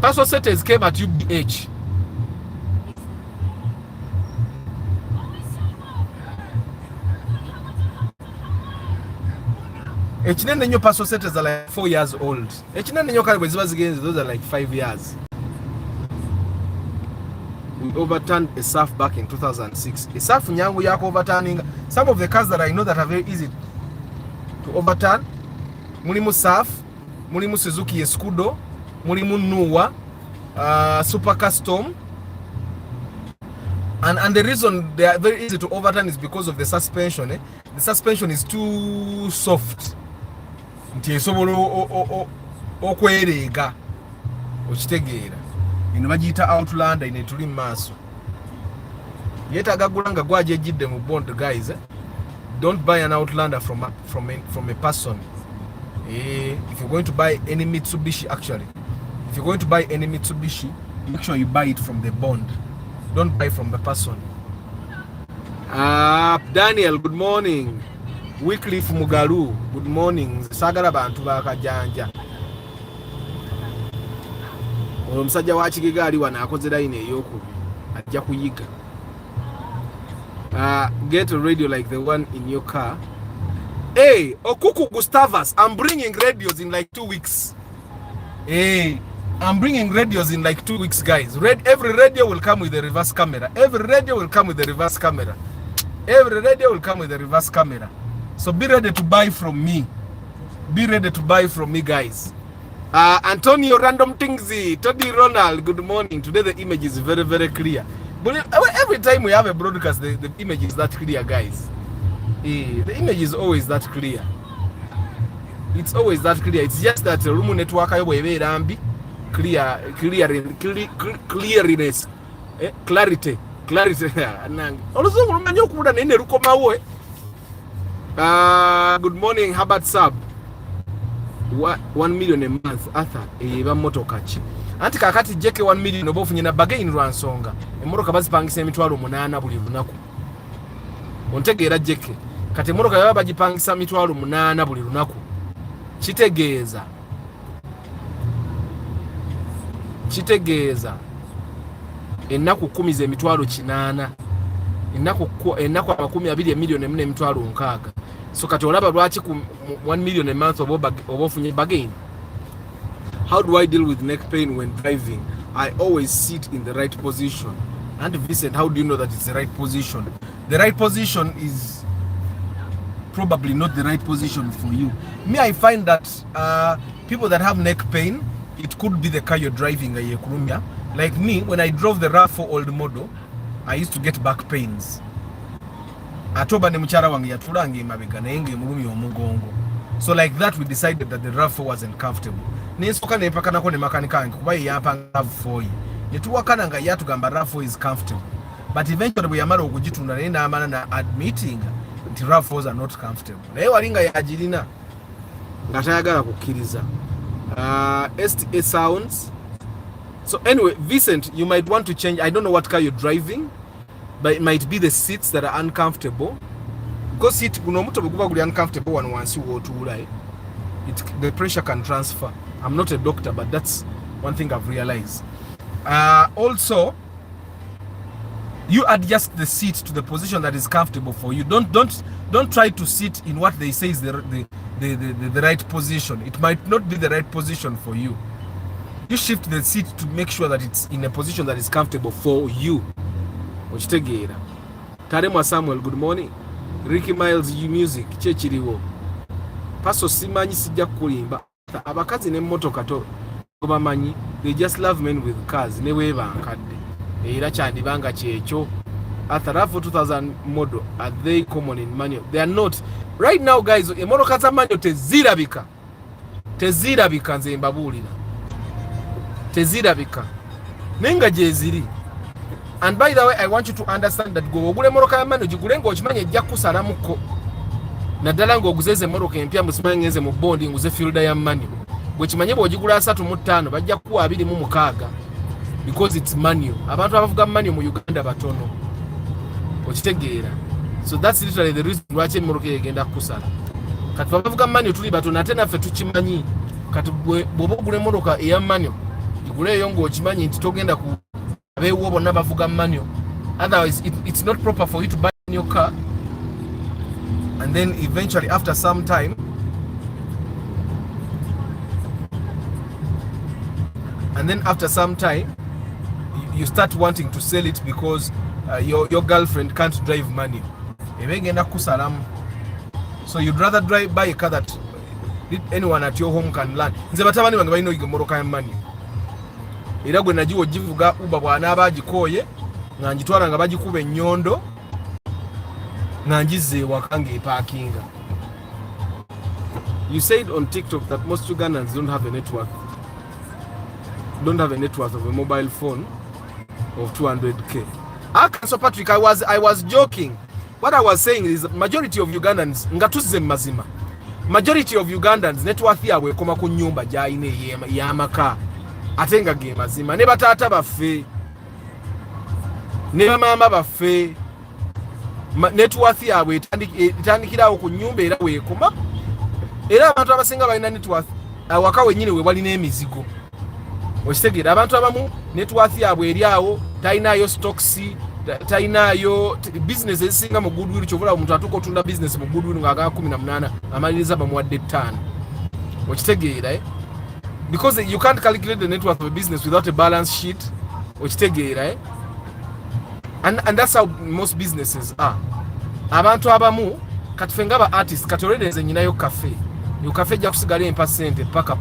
Paso set came at UBH. Ekinene nnyo Paso setters are like 4 years old. Ekinene nnyo kale bwe ziba zigenze those are like 5 years. We overturned a SAF back in 2006. A SAF nyangu yako overturning. Some of the cars that I know that are very easy to overturn. Mulimu SAF, mulimu Suzuki Escudo, mulimu Nuwa, Super Custom. And the reason they are very easy to overturn is because of the suspension. The suspension is too soft. Nti esobola okwerega okitegeera. Ino bagiyita Outlander ine tuli maaso. Yetaaga gulanga gwajejjidde mu bond guys. Don't buy an Outlander from a person. If you're going to buy any Mitsubishi, actually, if you're going to buy any Mitsubishi, make sure you buy it from the bond. Don't buy from the person. Daniel, good morning. Wycliffe Mugalu, good morning. Sagala bantu bakajanja. Omusajja wa Kigiga ali wana akoze line eyokubi. Ajja kuyiga. Get a radio like the one in your car. Hey, Okuku Gustavus, I'm bringing radios in like 2 weeks. Hey, I'm bringing radios in like 2 weeks, guys. Every radio will come with a reverse camera. Every radio will come with a reverse camera. Every radio will come with a reverse camera. So be ready to buy from me. Be ready to buy from me, guys. Antonio Random Thingsy, Toddy Ronald, good morning. Today the image is very, very clear. But every time we have a broadcast, the image is that clear, guys. The image is always that clear. It's always that clear. It's just that the room network clearness, clarity. Good morning, Herbert Sub. 1 million a month, Arthur. Motokachi. Anti kakati jeke 1 million obofunye na bagain rwansonga. Emoroka bazipangisa emitwalo 8 buli lunaku. Ontegeera jeke. Kati emoroka yaba bagipangisa emitwalo 8 buli lunaku. Kitegeeza ennaku 10 ze emitwalo 8. Ennaku 20 million emune emitwalo 6. So kati olaba lwaki ku 1 million a month obofunye bagain. How do I deal with neck pain when driving? I always sit in the right position. And Vincent, how do you know that it's the right position? The right position is probably not the right position for you. Me, I find that people that have neck pain, it could be the car you're driving. Like me, when I drove the RAV4 old model, I used to get back pains. Atoba ne muchara wange yatulange mabega naenge mulumi omugongo. So like that, we decided that the RAV4 wasn't comfortable. Nensoka nepaka nako ne makanika ange kuba yapanga RAV4. Netuwakana nga yatugamba RAV4 is comfortable. But eventually we yamala okugitunda nenda amana na admitting that RAV4s are not comfortable. Naye walinga yagirina ngatayagala kukkiriza. STA sounds. So anyway, Vincent, you might want to change. I don't know what car you're driving, but it might be the seats that are uncomfortable. Because seat kuno muto bekuba guli uncomfortable one once you go to right. The pressure can transfer. I'm not a doctor, but that's one thing I've realized. Also, you adjust the seat to the position that is comfortable for you. Don't try to sit in what they say is the right position. It might not be the right position for you. You shift the seat to make sure that it's in a position that is comfortable for you. Tarema Samuel, good morning. Ricky Miles, music chechiriwo. Paso simanyi sijja kulimba. Abakazi ne motoka to obamanyi, they just love men with cars ne webankadde. Era kyandibanga kyekyo. RAV4 2000 model, are they common in manual? They are not. Right now, guys, emotoka za manual tezirabika. Tezirabika nze mbabuulira. Tezirabika. Nenga jeziri. And by the way, I want you to understand that go ogule moroka ya manual jigule ngo okimanye ejja kusalamuko. Naddala ng'oguzeze moroka empya musimanyi ngenze mu bondi nguze fielder ya manual. Bwe kimanye bw'ogigula 3 bajja kuwa 26 because it's manual. Abantu abavuga manual mu Uganda batono. Okitegeera. So that's literally the reason lwaki moroka egenda kusala. Kati abavuga manual tuli batono ate naffe tukimanyi. Kati bw'oba ogula moroka eya manual iguleyo ng'okimanyi nti togenda ku abeewo bonna bavuga manual. Otherwise it's not proper for you to buy a new car. And then eventually after some time you start wanting to sell it because your girlfriend can't drive manual. So you'd rather buy a car that anyone at your home can learn. Nze batabani bange balina oyiga moroka ya manual. Era gwe nagiwo givuga uba bwana abagikoye nga njitwala nga bagikuba ennyondo nga njize ewaka ng'epaakinga. You said on TikTok that most Ugandans don't have a net worth of a mobile phone of 200k. So Patrick, I was joking. What I was saying is that majority of Ugandans ngatuze mazima. Majority of Ugandans net worth yawe koma ku nyumba jaine yamaka atenga ge mazima ne batata baffe ne mama baffe net worth yawe itandikirawo ku nyumba era wekoma era abantu abasinga balina net worth awaka wenyine we bali n'emizigo. Okitegera abantu abamu net worth yabwe eriawo talinayo stocks talinayo business ezisinga mu goodwill kyovula omuntu atuko otunda business mu goodwill nga aga 18 amaliriza bamuwadde 5. Okitegera because you can't calculate the net worth of a business without a balance sheet. Okitegera and that's how most businesses are. Abantu abamu katufenga aba artists katoredeze nyinayo cafe yo cafe ja kusigala empasente paka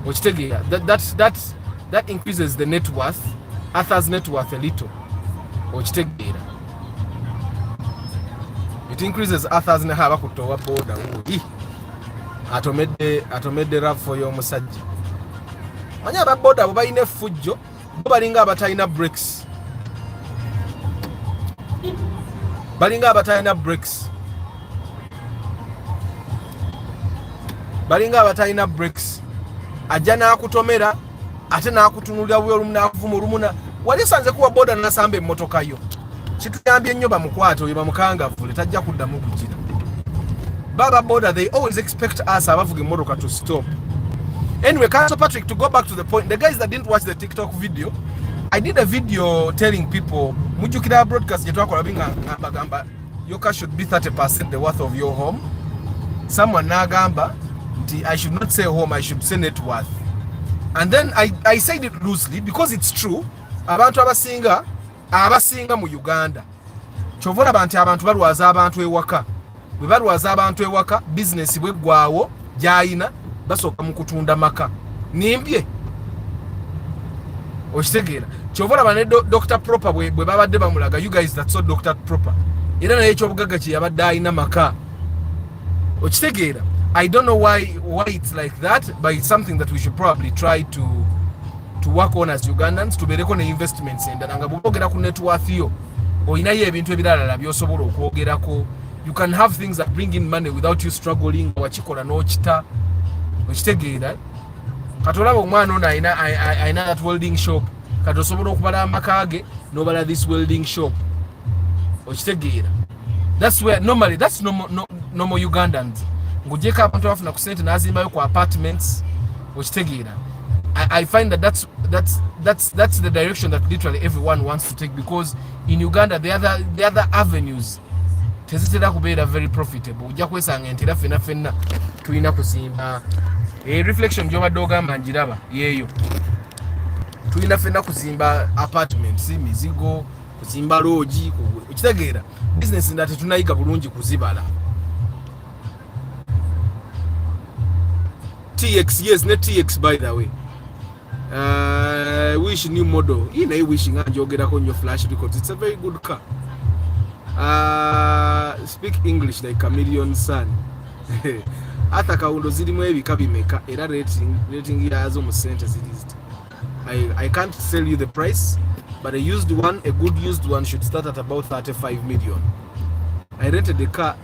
okitegera that increases the net worth, Arthur's net worth a little. Okitegera it increases Arthur's ne haba kutowa boda atomedde rap for your musajja manya aba boda bo bayine fujjo bo balinga abatalina breaks balinga abatalina breaks ajja n'akutomera ate n'akutunulira bwolumu n'akuvuma olumuna wali sanze kuwa boda nasamba emmotoka yo kituyambye nnyo bamukwate oyo bamukangavule tajja kuddamu kugira baba boda. They always expect us abavuga emmotoka to stop. Anyway, Council Patrick, to go back to the point, the guys that didn't watch the TikTok video, I did a video telling people mujukira broadcast jetwakola binga bagamba your car should be 30% the worth of your home. Someone nagamba I should not say home, I should say net worth. And then I said it loosely because it's true. Abantu abasinga mu Uganda kyovola abantu balwaza abantu ewaka bwe balwaza abantu ewaka business bwe gwawo gyayina basooka mu kutunda maka nimbye. Okitegera kyovola bane Dr. Proper bwe babadde bamulaga you guys that's so Dr. Proper era naye ekyobugagga kye yabadde ayina maka. Okitegera I don't know why it's like that, but it's something that we should probably try to work on as Ugandans. Tubereko ne investments endala nga bwogera ku net worth yo oyinayo ebintu ebirala byosobola okwogerako. You can have things that bring in money without you struggling. Wachikola n'okita. Okitegeera katolaba omwana ono ayina that welding shop kati osobola okubala amakage n'obala this welding shop. Okitegeera that's where normally that's normal Ugandans ngujeka abantu bafuna ku sente nazimbayo ku apartments. Okitegeera I find that that's the direction that literally everyone wants to take, because in Uganda the other avenues tezitera kubeera very profitable. Ujja kwesanga entera fenna tulina kusimba reflection gyobadde ogamba njiraba yeeyo tulina fenna kuzimba apartments, mizigo, kuzimba lodge. Okitegeera business ndate tunayiga bulungi kuzibala. TX, yes, net TX by the way. Wish new model. I wishing anjogerako on your flash because it's a very good car. Speak English like chameleon son. Ata kaundo zirimu ebika bimeka era rating yazo mu center series. I can't tell you the price, but a good used one should start at about 35 million. I rented the car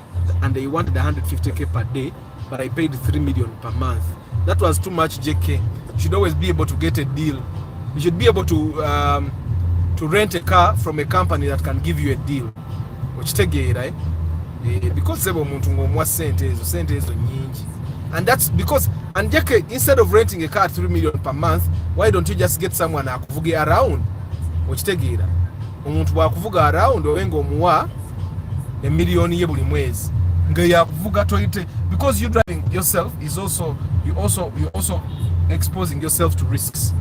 and they wanted 150k per day, but I paid 3 million per month. That was too much, JK. You should always be able to get a deal. You should be able to rent a car from a company that can give you a deal. Right? Because sente ezo nyingi. And that's because, and JK, instead of renting a car at 3 million per month, why don't you just get someone akuvuge around? Okitegeera omuntu bwakuvuga around owenga omuwa $1 million ye buli mwezi nga yakuvuga toyite, because you driving yourself is also you also exposing yourself to risks.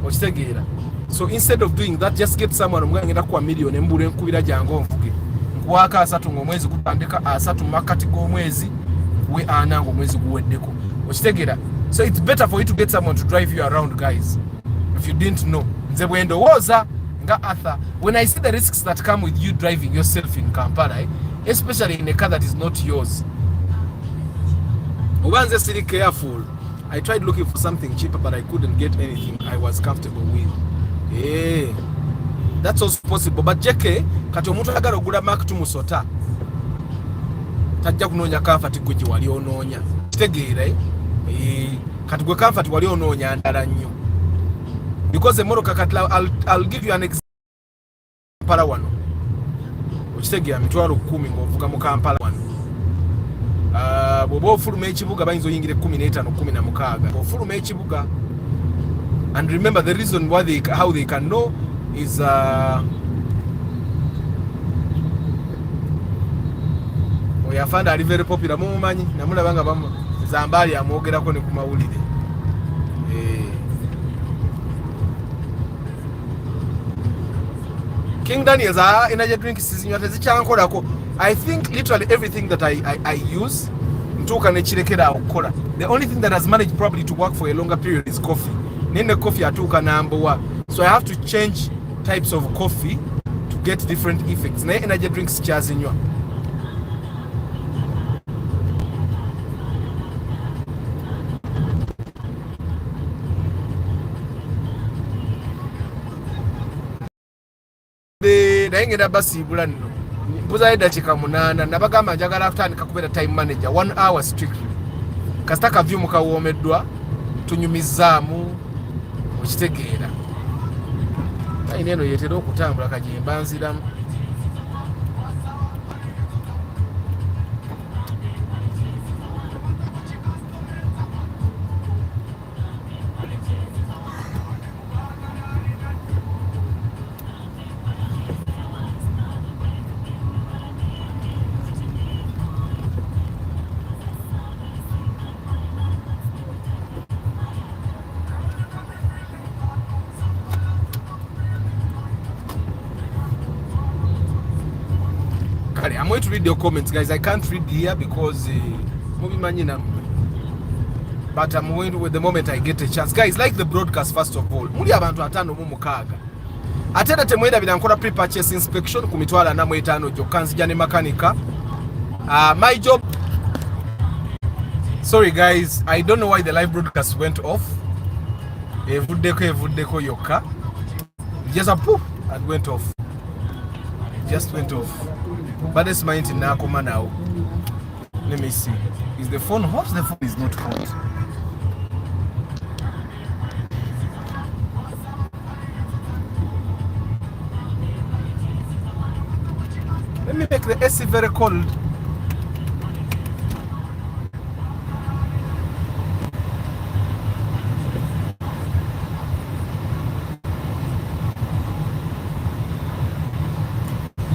Okitegeera. So instead of doing that, just get someone omugenda ku $1 million embule nkubira jango nvuge nkwaka 3 ng'omwezi kutandika 3 makati g'omwezi we anango omwezi guweddeko. Okitegeera. So it's better for you to get someone to drive you around, guys. If you didn't know, nze bwendowooza Arthur, when I see the risks that come with you driving yourself in Kampala, especially in a car that is not yours, once I really careful, I tried looking for something cheaper, but I couldn't get anything I was comfortable with. Yeah, that's also possible. But JK, kati omuntu agala ogula Mark 2 musota, tajja kunoonya comfort gwe gye wali onoonya. Kitegeera kati gwe comfort wali onoonya ndala nnyo. Because emmotoka kati I'll give you an example. Kampala wano okitegeera mitwalo 10 ng'ovuga mu Kampala wano. Bw'oba ofuluma ekibuga bayinza oyingira 15 16 ofuluma ekibuga. And remember the reason why how they can know is oyafanda ali very popular mumumanyi namulabanga bamu Zambali amwogerako ne ku mawulire. King Daniel's energy drink sizinywa tezikyankolako. I think literally everything that I use ntuuka nekirekera okukola. The only thing that has managed probably to work for a longer period is coffee. Nene coffee atuuka number 1. So I have to change types of coffee to get different effects. Naye energy drinks kyazinywa. Naye ngenda basiibula nno. Mbuzayo eddakiika 8 nabagamba njagala kutandika kubeera time manager 1 hour strictly. Kasita kavyumu kawoomeddwa tunyumizaamu okitegeera. Ayina eno yeetera okutambula kajimba nziramu. I'm going to read your comments, guys. I can't read here because but I'm going to, with the moment I get a chance. Guys, like the broadcast first of all. Muli abantu 5 mu mukaaga. Atenda temwenda bidankola pre-purchase inspection ku mitwalo 45 gyokka nzija ne makanika. My job. Sorry guys, I don't know why the live broadcast went off. Evuddeko yokka. Just a poof and went off. Just went off. But this mind in Nakoma now. Let me see. Is the phone hot? The phone is not hot. Let me make the AC very cold.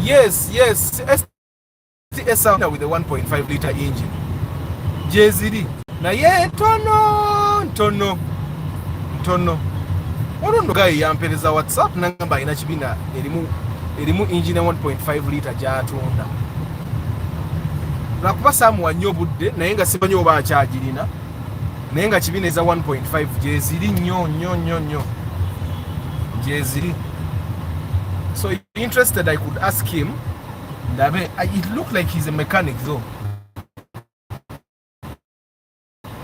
Yes. STS with the 1.5 liter engine. Jeziri. Na ye tono. Orondo guy yampereza WhatsApp namba ina kibina erimu engine 1.5 liter gyatunda. Nakuba samu wanyobudde naye nga sibanyi oba akyagirina. Naye nga kibina eza 1.5 jeziri nnyo. Jeziri. So if you're interested, I could ask him. It looked like he's a mechanic though.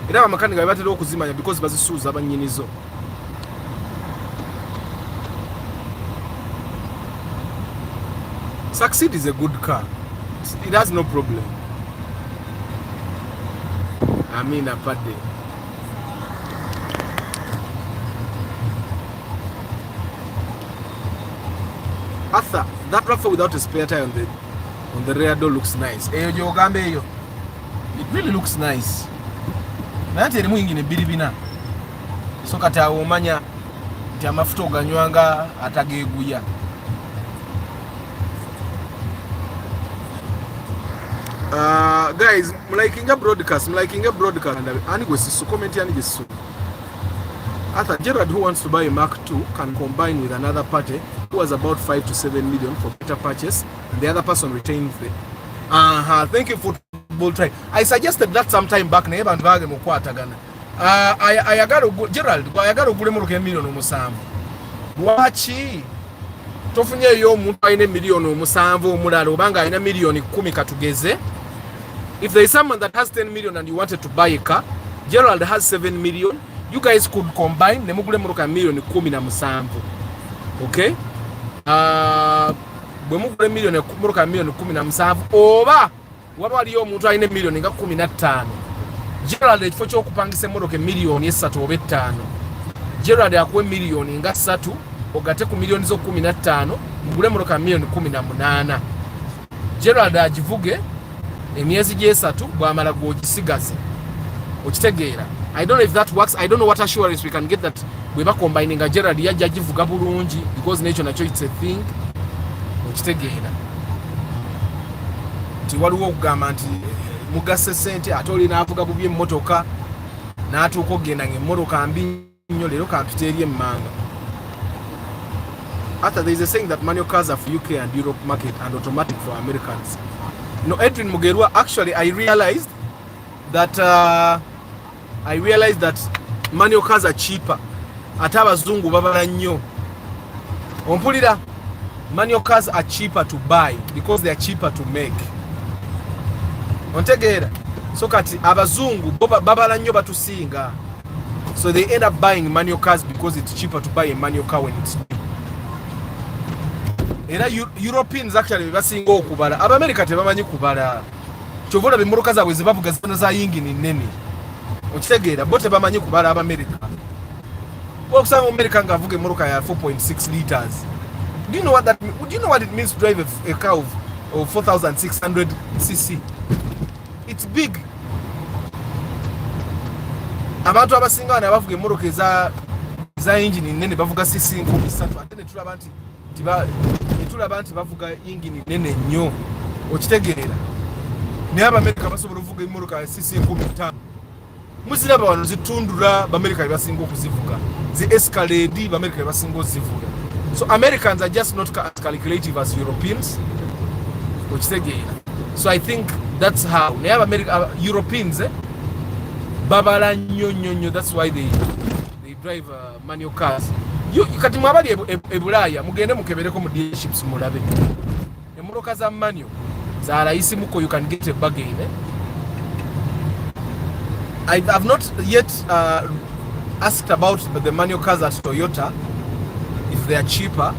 Era abamakanika batera okuzimanya because bazisuuza abanyinizo. Succeed is a good car. It has no problem. I mean, a bad day. Arthur, that RAV4 without a spare tire on the rear door looks nice. It really looks nice. Nante erimu ingine biribina. So kata omanya nti amafuta oganywanga atageeguya. Guys, mliking a broadcast. Ani gwe sisu comment yani gisu. Arthur, Gerard, who wants to buy a Mark II, can combine with another party who has about 5 to 7 million for better purchase, and the other person retains the. Thank you for football try. I suggested that sometime back. I got Gerald. I got a good million musambu. Wachi. tofunyeyo omuntu alina miliyoni 7 omulala obanga alina miliyoni 10 katugeze. If there is someone that has 10 million and you wanted to buy a car, Gerald has 7 million, you guys could combine ne mugule motoka miliyoni 17. Okay? Bwe mugule motoka miliyoni 17 oba waba waliyo omuntu alina miliyoni nga 15. Gerald ekifo ky'okupangisa emmotoka miliyoni 3 oba 5. Gerald akuwe miliyoni nga 3 ogate ku miliyoni zo 15 mugule motoka miliyoni 18. Gerald agivuge emyezi gy'esatu bw'amala gw'ogisigaze okitegeera. I don't know if that works. I don't know what assurance we can get that bweba combining nga Gerald yajja agivuga bulungi because nature nakyo it's a thing okitegeera. Ti waliwo okugamba nti mugase sente ate oli n'avuga bubi emmotoka n'atuuka okugenda ng'emmotoka mbi nnyo leero kampita eri emmanga. After there is a saying that manual cars are for UK and Europe market and automatic for Americans. No, Edwin Mugerwa, actually I realized that manual cars are cheaper. Ate abazungu babala nnyo. Ompulira, manual cars are cheaper to buy because they are cheaper to make. Ontegeera. So kati abazungu babala nnyo batusinga. So they end up buying manual cars because it's cheaper to buy a manual car when it's new. Era Europeans actually basinga okubala. Abamerika tebamanyi kubala. Kyovula bimmotoka zaabwe zibavuga zino za yingini nnene. Okitegeera bo tebamanyi kubala Abamerika. Okusanga Amerika ng'avuga emmotoka ya 4.6 liters. Do you know what it means to drive a car of 4,600 cc? It's big. Abantu abasinga bano abavuga emmotoka za engine nnene bavuga cc 3 ate ne tulaba nti bavuga engine nnene nnyo okitegeera. Naye Abamerika basobola okuvuga emmotoka ya cc 15. Muziraba wano zitundula Bamerika bye basinga okuzivuga. Zi Escalade Bamerika bye basinga ozivuga. So Americans are just not as calculative as Europeans. Okitegeera. So I think that's how. Naye Europeans babala nnyo. That's why they drive manual cars. Kati mwabali ebulaya mugende mukebereko mu dealerships mulabe. Emmotoka za manual za rahisi muko, you can get a bargain. I have not yet asked about the manual cars at Toyota if they are cheaper,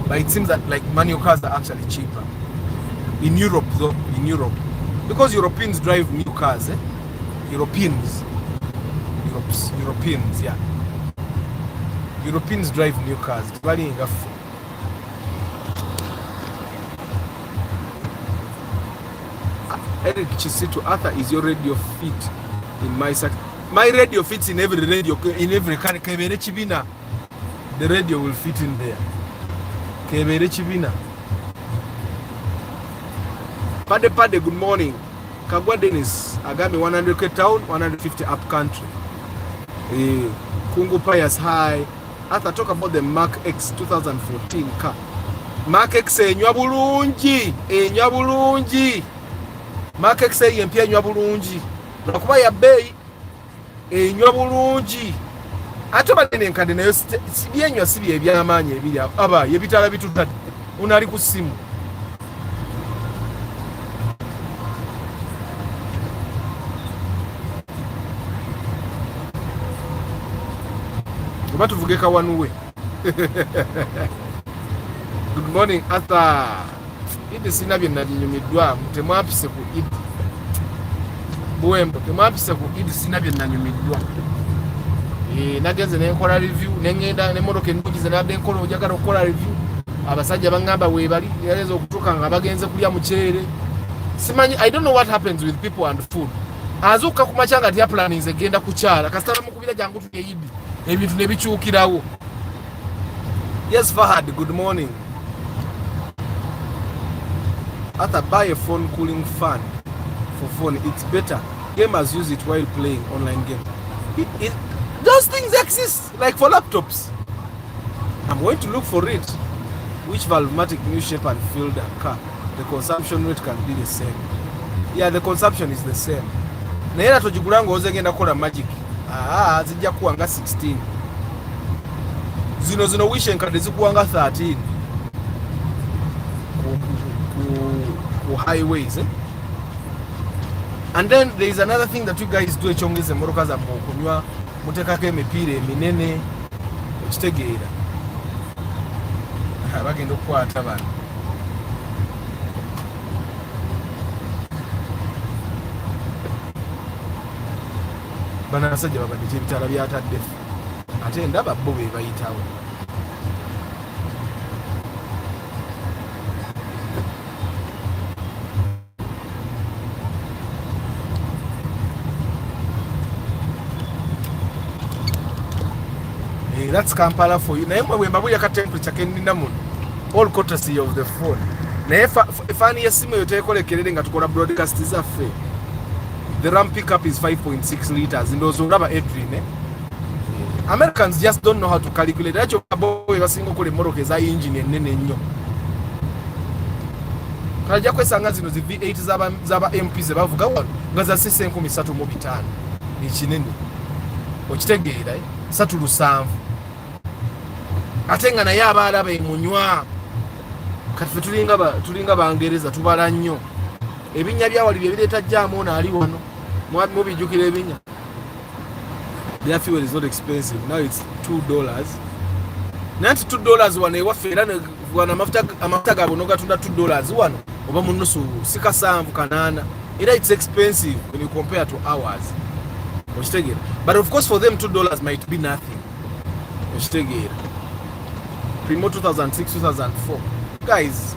but it seems that like manual cars are actually cheaper in Europe, though. In Europe, because Europeans drive new cars. Europeans, yeah. Europeans drive new cars. Eric Chisito, Arthur, is your radio fit in my sector? My radio fits in every radio, in every car. Kebere Chibina, the radio will fit in there. Kebere Chibina. Pade, good morning. Kagwa Dennis, Agami 100k town, 150 up country. Kungu Pius high. Arthur, talk about the Mark X 2014 car. Mark X enywa bulungi. Mark X empya enywa bulungi. Lwakuba ya bei enywa bulungi. Ate badene enkade nayo sibyenywa sibi ebyamaanyi ebiri aba yebitala bitutadde. Ono ali ku simu. Tuvuge kawanuwe. Good morning Arthur. Idi sinabye nanyumiddwa temwapise ku Idi. Buwembo temwapise ku Idi sinabye nanyumiddwa. Nageze nenkola review nengenda ne motoka endugize nabde enkola ojagala okukola review. Abasajja bangamba weebali yalezo okutuka nga bagenze kulya mukyere. Simanyi, I don't know what happens with people and food. Azuka kumachanga tia planning zegenda kukyala. Kasitala mukubira jangu tuye Idi. Ebintu nebikyukirawo. Yes, Fahad, good morning. After buy a phone cooling fan for phone, it's better. Gamers use it while playing online game. Those things exist, like for laptops. I'm going to look for it. Which Valvematic new shape and filter car? The consumption rate can be the same. Yeah, the consumption is the same. Naera tojigulango ozegenda kola magic. Zijja kuwanga 16. Zino wishe nkade zikuwanga 13. highways. And then there is another thing that you guys do ekyongeza emmotoka zammwe okunywa muteekako emipiira eminene okitegeera bagenda okukwata bano bano abasajja babadde kyebitaala byataddefu ate ndaba bo be bayitawo. That's Kampala for you. Naye mwe mbabulya ka temperature kendina muno all courtesy of the phone. Naye fani yesimu yotekolekerere nga tukola broadcast zaffe. The RAM pickup is 5.6 liters. Ndozo olaba Edwin. Americans just don't know how to calculate. Acho boy basinga kule moroke za engine enene nnyo. Kajja kwesanga zino zi V8 zaba MP zebavuga wano nga za 335 ekinene. Okitegeera satu lusanvu. Ate nga naye abaalaba emunywa kati fe tulinga bangereza tubala nnyo ebinnya byawali bye bireeta jjaamu ali wano mubijjukira ebinya. Their fuel is not expensive. Now it's $2. Nanti $2 wano ewaffe era wana amafuta gaabwe nogatunda $2 wano oba mu nnusu si kasanvu kanaana era it's expensive when you compare to ours. Okitegeera. But of course for them $2 might be nothing. Okitegeera. Primo 2006, 2004. Guys,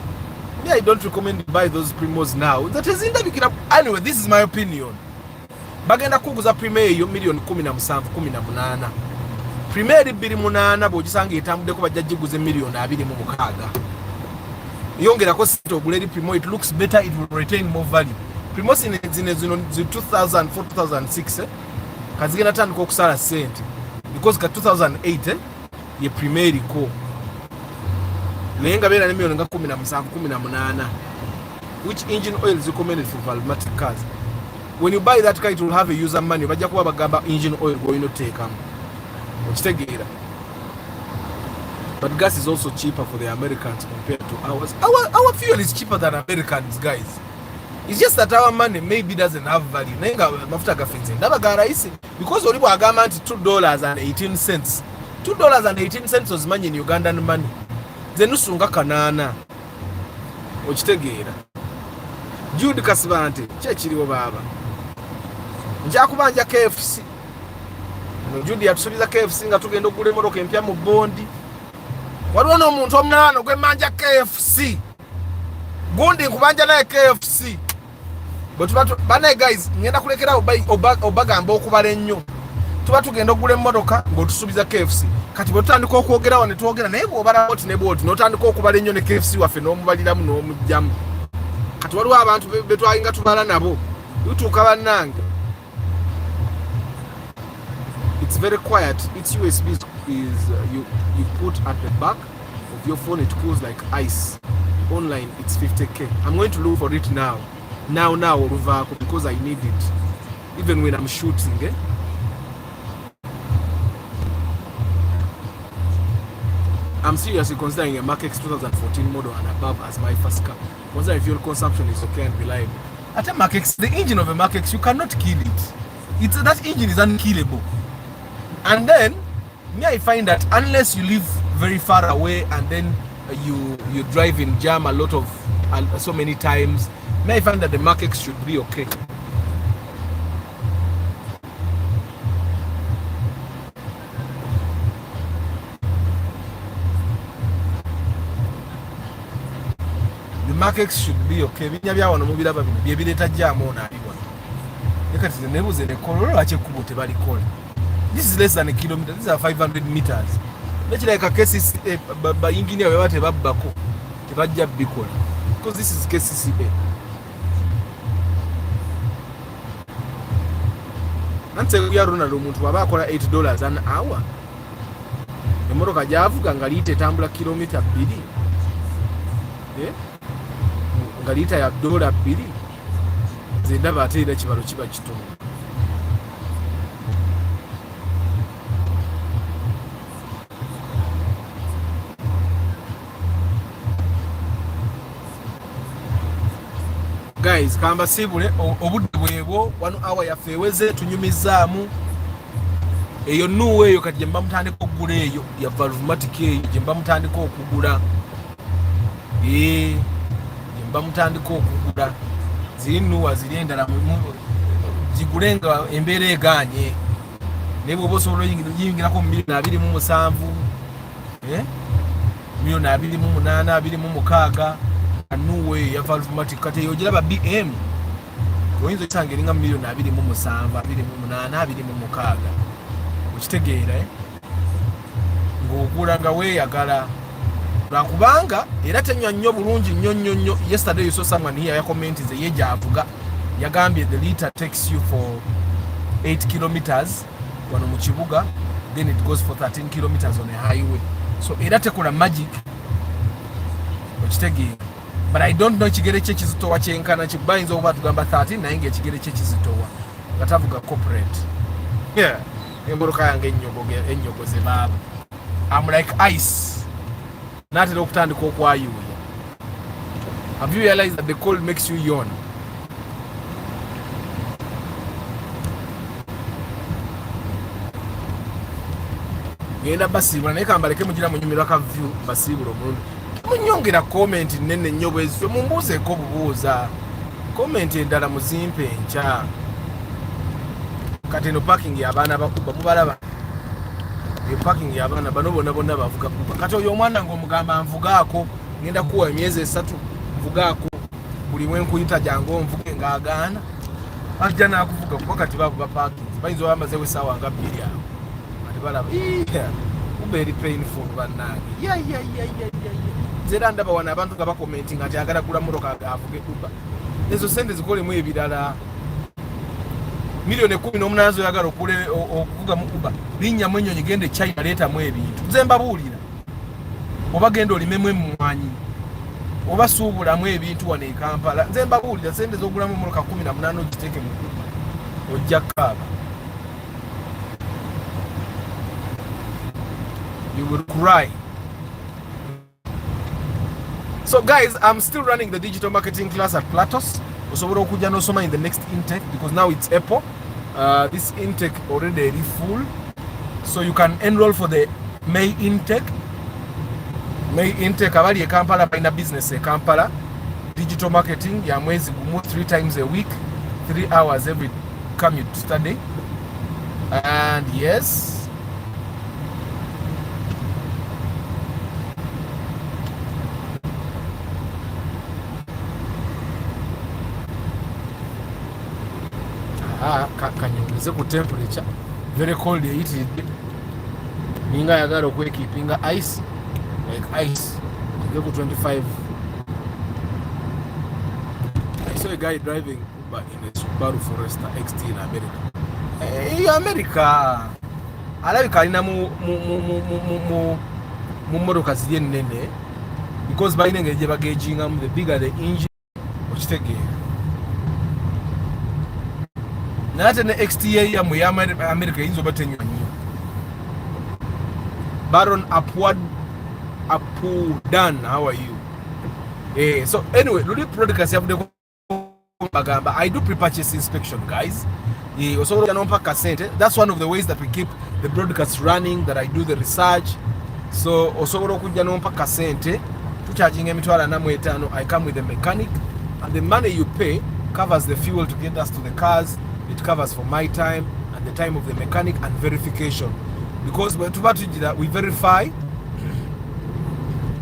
I don't recommend you buy those Primos now. That is in the anyway, this is my opinion. Bagenda kuguza Premier yo million 17, 18. Premier 28 bogisanga etambudde ko bajjajiguze million 26. Yongera ko sito buledi Primo, it looks better, it will retain more value. Primos in 2000, 2006 kazigenda tandika okusala sente because ka 2008 ye Premier ko nenga bera ne million nga 17, 18. Which engine oil is recommended for Valmatic cars? When you buy that car, it will have a user manual. Bajja kuba bagamba engine oil going to take them. Okitegeera. But gas is also cheaper for the Americans compared to ours. Our fuel is cheaper than Americans, guys. It's just that our money maybe doesn't have value. Nenga mafuta gafinze. Ndaba garaisi because olibo agamba nti $2.18. $2.18 was money in Ugandan money. Zenusunga kanaana. Okitegeera. Jude Kasibante kyekiriwo baba nja kubanja KFC no Jude yatusubiza KFC nga tugenda okugula emmotoka empya mu bondi waliwo n'omuntu omunaano gwe manja KFC gundi nkubanja naye KFC bane guys ngenda kulekera obagamba okubala ennyo tuba tugenda okugula emmotoka ng'otusubiza KFC kati bwe tutandika okwogerawo ne twogera naye bw'obala boti ne boti n'otandika okubala ennyo ne KFC waffe n'omubaliramu n'omugjamu kati waliwo abantu betwayinga tubala nabo utuuka bannange. It's very quiet. Its USB is you put at the back of your phone, it cools like ice. Online it's 50k. I'm going to look for it now because I need it even when I'm shooting. I'm seriously considering a Mark X 2014 model and above as my first car. Considering fuel consumption is okay and reliable. At a Mark X, the engine of a Mark X, you cannot kill it. That engine is unkillable. And then, I find that unless you live very far away and then you drive in jam a lot of so many times, I find that the Mark X should be okay. Mark X should be okay. Binya bya wano mubiraba bino bye bireta jamo ona aliwa. Ekati nebuze ne kololo ache kubote bali kola. This is less than a kilometer. These are 500 meters. Let's like a case ba engineer we bate babbako. Tebajja bikola. Because this is KCCA. Nante ya Ronaldo muntu waba akola $8 an hour. Emmotoka gyavuga nga liite tambula kilomita 2. Nga liita ya $2 nze ndaba ate era kibalo kiba kitono. guys kamba sibule obudde bwebwo 1 hour yaffe eweze tunyumizaamu eyo nuwe eyo kati jemba mutandika okugula eyo ya valvematic eyo jemba mutandika okugula jemba mutandika okugula ziri nuwa ziri endala zigulenga embeera eganye naye bwoba osobola yingirako mu 2027 28 26 nuwe ya valvematic kati eyo giraba BM oyinza okisanga eringa 27 28 26 okitegeera ng'ogula nga weeyagala lwakubanga era tenywa nnyo bulungi nnyo. Yesterday you saw someone here yakomenti ze yeja avuga yagambye the liter takes you for 8 kilometers wano mu kibuga, then it goes for 13 kilometers on a highway. So era tekola magic okitegeera, but I don't know ekigere kye kizitowa kyenkana kibayinza okuba tugamba 13 naye ng'ekigere kye kizitowa nga tavuga corporate. Yeah, emboloka yange ennyogo ze baaba. I'm like ice. Natera okutandika okwayuuya. Have you realized that the cold makes you yawn? Ngenda basiibula naye kambaleke mugira munyumirwa ka view basiibula omulundi. Munyongera comment nnene nnyo bwezityo mumbuuzeeko bubuuza. Comment endala muzimpe enkya. Kati eno parking y'abaana bakuba mubalaba. Parking y'abaana bano bonna bavuga kuba. Kati oyo omwana ng'omugamba nvugaako ngenda kuwa emyezi 3 nvugaako buli mwenkuyita jangu onvuge ng'agaana ajja n'akuvuga kuba kati bavuga parking bayinza obambazeewo essaawa nga 2 awo kati balaba kuba eri painful bannange nze era ndaba wano abantu nga bakomentinga nti agala gula motoka avuge kuba ezo sente zikolemu ebirala. Milioni 18 zoyagala okuvuga mu kuba linnyamu ennyonyi gende China leetamu ebintu nze mbabuulira, oba genda olimemu emmwanyi oba suubulamu ebintu wano e Kampala. Nze mbabuulira sente z'ogulamu emmotoka 18 ogiteeke mu kuba ojja kaaba. You will cry. So guys, I'm still running the digital marketing class at Platos. Osobola okujja n'osoma in the next intake because now it's April. This intake already full, so you can enroll for the May intake. Abali e Kampala balina business e Kampala digital marketing ya mwezi gumu 3 times a week, 3 hours every commute study. And yes, kanyongeze ku temperature very cold eyitiridde ninga yagala okwekeepinga ice like ice go ku 25. I saw a guy driving Uber in a Subaru Forester XT in America. America alabika alina mu motoka ziri ennene because balina engeri gye bagejingamu the bigger the engine okitegeera. Nate ne XTA yamu ya America yinza oba tenywa nnyo. Baron Apudan, how are you? So anyway, Luli Broadcast yavuddeko bagamba I do pre-purchase inspection, guys. Osobola nompa kasente. That's one of the ways that we keep the broadcast running, that I do the research. So osobola okujja nompa kasente tucharging emitwalo 45. I come with a mechanic and the money you pay covers the fuel to get us to the cars. It covers for my time and the time of the mechanic and verification, because when we verify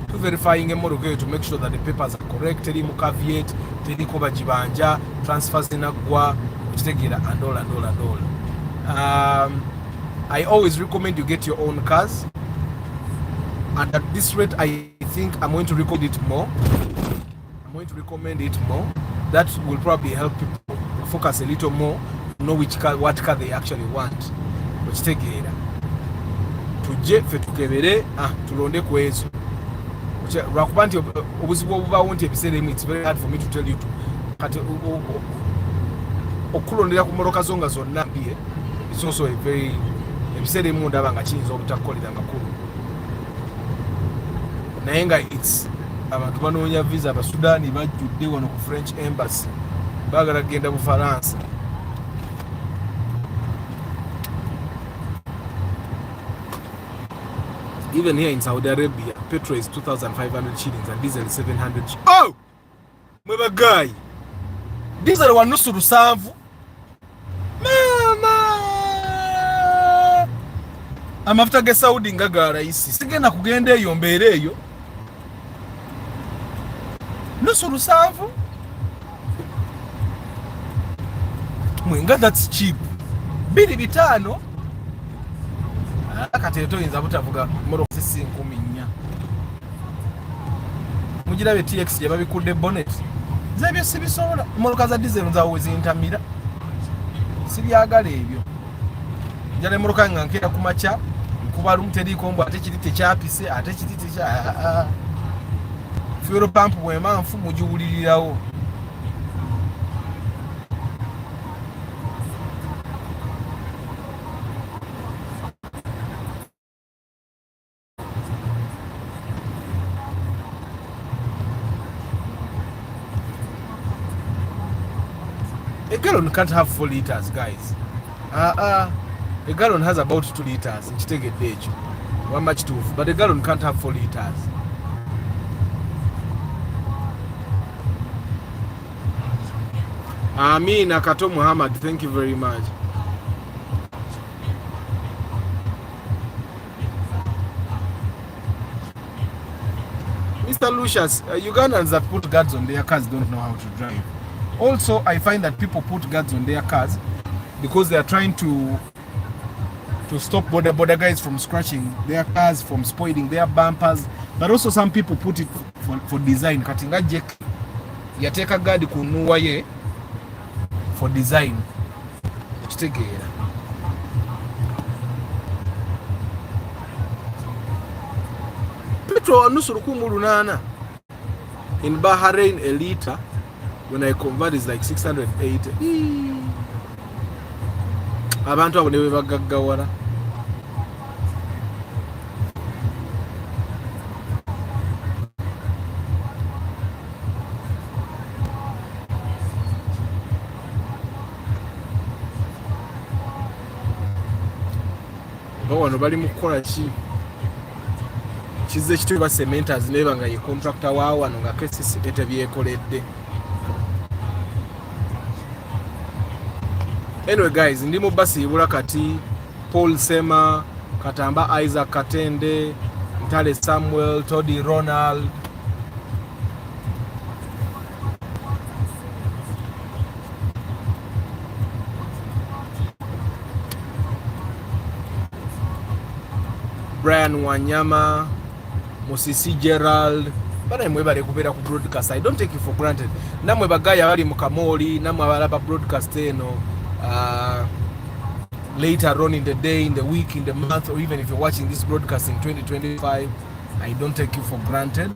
verifying emotoka to make sure that the papers are correct, teri mu caveat, teri ko bajibanja, transfers inagwa okitegeera and all. I always recommend you get your own cars, and at this rate I think I'm going to recommend it more. That will probably help people focus a little more, know what car they actually want. Okitegeera tujje fe tukebere tulonde ku ezo lwakuba nti obuzibu obubaawo nti ebiseera emu it's very hard for me to tell you to kati okulondera ku motoka zo nga zonna mbie it's also a very ebiseera emu ndaba nga kiyinza obutakukolera nga kulu naye nga it's abantu banoonya visa abasudaani bajjudde wano ku French embassy baagala kugenda Bufalansa. Even here in Saudi Arabia, petrol is 2,500 shillings and diesel is 700 shillings. Oh! Mweba guy! Diesel wa nusu lusanvu. Mama! Amafuta ge Saudi nga ga raisi. Sigenda kugenda eyo mbeera eyo. Nusu lusanvu. Mwenga that's cheap. 2,500. Akateto yinza butavuga moroka sisi 10,000. Mujirabe TX yababikudde bonnet. Zebyo sibisobola. Moroka za diesel nzawo wezintamira. Sibyagala ebyo. Njale moroka nga nkera kumacha nkuba lumteri kombo ate kiti tekyapise ate kiti tekya fuel pump bwemanfu mujiwulirirawo. A gallon can't have 4 liters, guys. A gallon has about 2 liters. One much too, but a gallon can't have 4 liters. Amin Akato Muhammad, thank you very much. Mr. Lucius, Ugandans that put guards on their cars don't know how to drive. Also, I find that people put guards on their cars because they are trying to stop border guys from scratching their cars, from spoiling their bumpers. But also some people put it for design. Katinga jek yateka guard kunuwa ye for design. Petrol nusu 800 in Bahrain, a liter. When I convert, it's like 680. Abantu abo newe bagaggawala. Wano bali mu kukola ki? Kize kitwe ba cementers neba nga ye contractor waawo wano nga kesisi etebyekoledde. Anyway guys, ndi mu basi ibula kati Paul Sema, Katamba Isaac Katende, Ntale Samuel, Todi Ronald. Brian Wanyama, Musisi Gerald. Bana mwe bale kubera ku broadcast. I don't take it for granted. Namwe bagaya bali mu Kamoli, namwe abalaba broadcast eno. Later on in the day, in the week, in the month, or even if you're watching this broadcast in 2025, I don't take you for granted.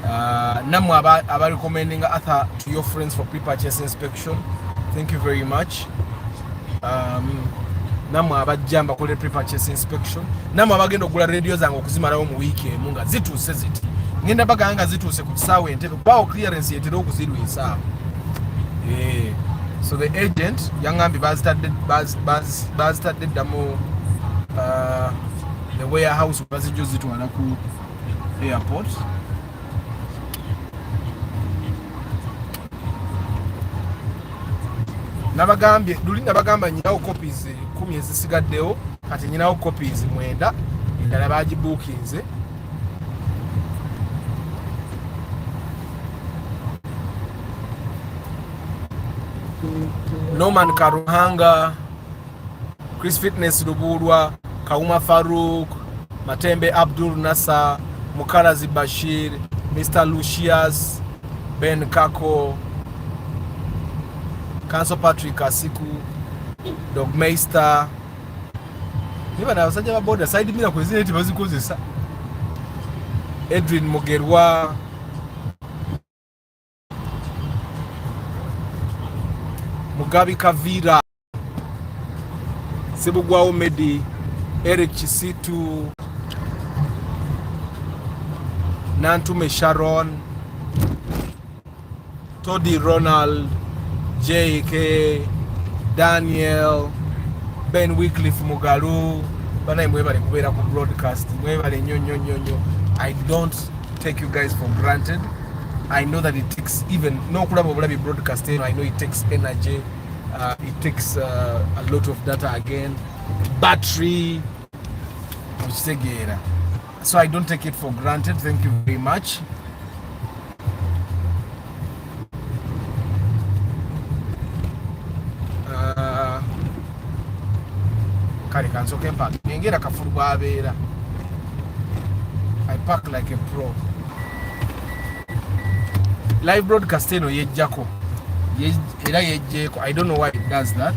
Namu aba recommending Arthur to your friends for pre-purchase inspection. Thank you very much. Namu aba jamba kule pre-purchase inspection. Namu abagenda okugula radio zange okuzimalawo mu weeki emu nga zituuse ziti. Ngenda baganga zituuse ku kisaawe entebe bawo clearance yetera okuzirwisa. So the agent, Yangambi started the warehouse bazijuzi to Anaku airport. Nabagambye luli nabagamba nyinawo copies 10 ezisigaddeo kati nyinawo copies 9 endala bagibuukinze. Norman Karuhanga, Chris Fitness Rubulwa, Kauma Farouk, Matembe Abdul Nasa, Mukarazi Bashir, Mr. Lucius, Ben Kako, Council Patrick Asiku, Dogmeister. Niba na wasajja ba boda side mira kwezine eti bazikozesa. Edwin Mugerwa, Mugabi Kavira, Sebugwao Medi, Eric Chisitu, Nantume Sharon, Toddy Ronald, JK, Daniel, Ben Wycliffe Mugalu, bana mwebale kubera ku broadcast, mwebale nyo. I don't take you guys for granted. I know that it takes even no kulaba obulabi broadcasting. I know it takes energy, it takes a lot of data again, battery, so I don't take it for granted. Thank you very much. Kale kansoke mpa ngera kafuru bwabeera. I pack like a pro. Live broadcast eno yejjako era yejjeeko. I don't know why it does that,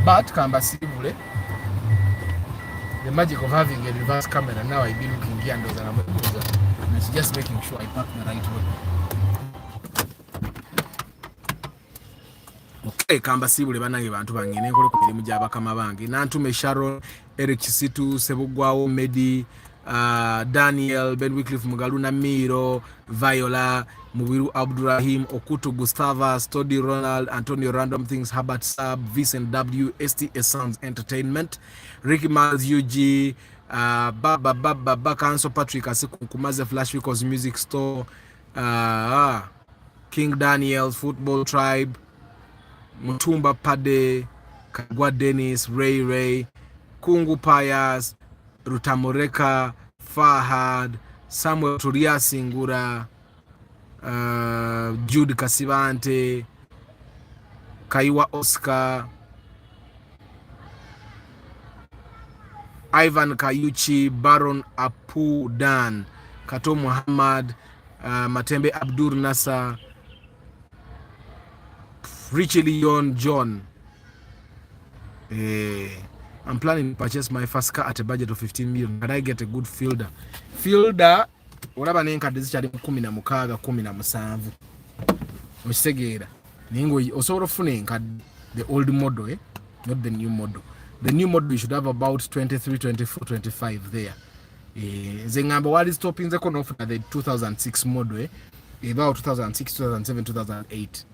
but kamba sibule the magic of having a reverse camera. Now I be looking here and it's just making sure I pack the right way. Okay, kamba sibule banange bantu bangene nkole ku mirimu gy'abakama bange. Nantume Sharon, Eric Kisitu, Sebugwawo, Medi, Daniel, Ben Wycliffe Mugalu, Namiro, Viola, Mubiru Abdurrahim, Okutu Gustavus, Toddy Ronald, Antonio Random Things, Herbert Sab, Vincent W, STA Sounds Entertainment, Ricky Miles UG, Baba Council Patrick Asikumaze Flash Records Music Store, King Daniels, Football Tribe, Mutumba Pade, Kagwa Dennis, Ray, Kungu Payas, Rutamoreka, Fahad, Samuel Turia Singura, Jude Kasivante, Kaiwa Oscar, Ivan Kayuchi, Baron Apu Dan, Kato Muhammad, Matembe Abdur Nasa, Richie Leon John. I'm planning to purchase my first car at a budget of 15 million. Can I get a good fielder? Fielder, olaba n'enkadde zikyali 16, 17. Okitegeera. Ningo osobola ofuna enkadde, the old model, not the new model. The new model you should have about 23, 24, 25 there. Nze ngamba wali stoppinzeko n'ofuna the 2006 model, about 2006, 2007, 2008.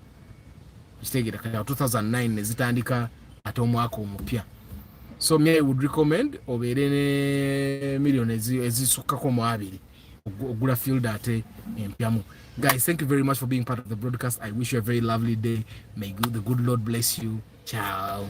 Okitegeera kati 2009 ne zitandika ate omwaka omupya. So me I would recommend obeere ne million ezisukkako mu 2 ogula field ate empyamu. Guys, thank you very much for being part of the broadcast. I wish you a very lovely day. May the good Lord bless you. Ciao.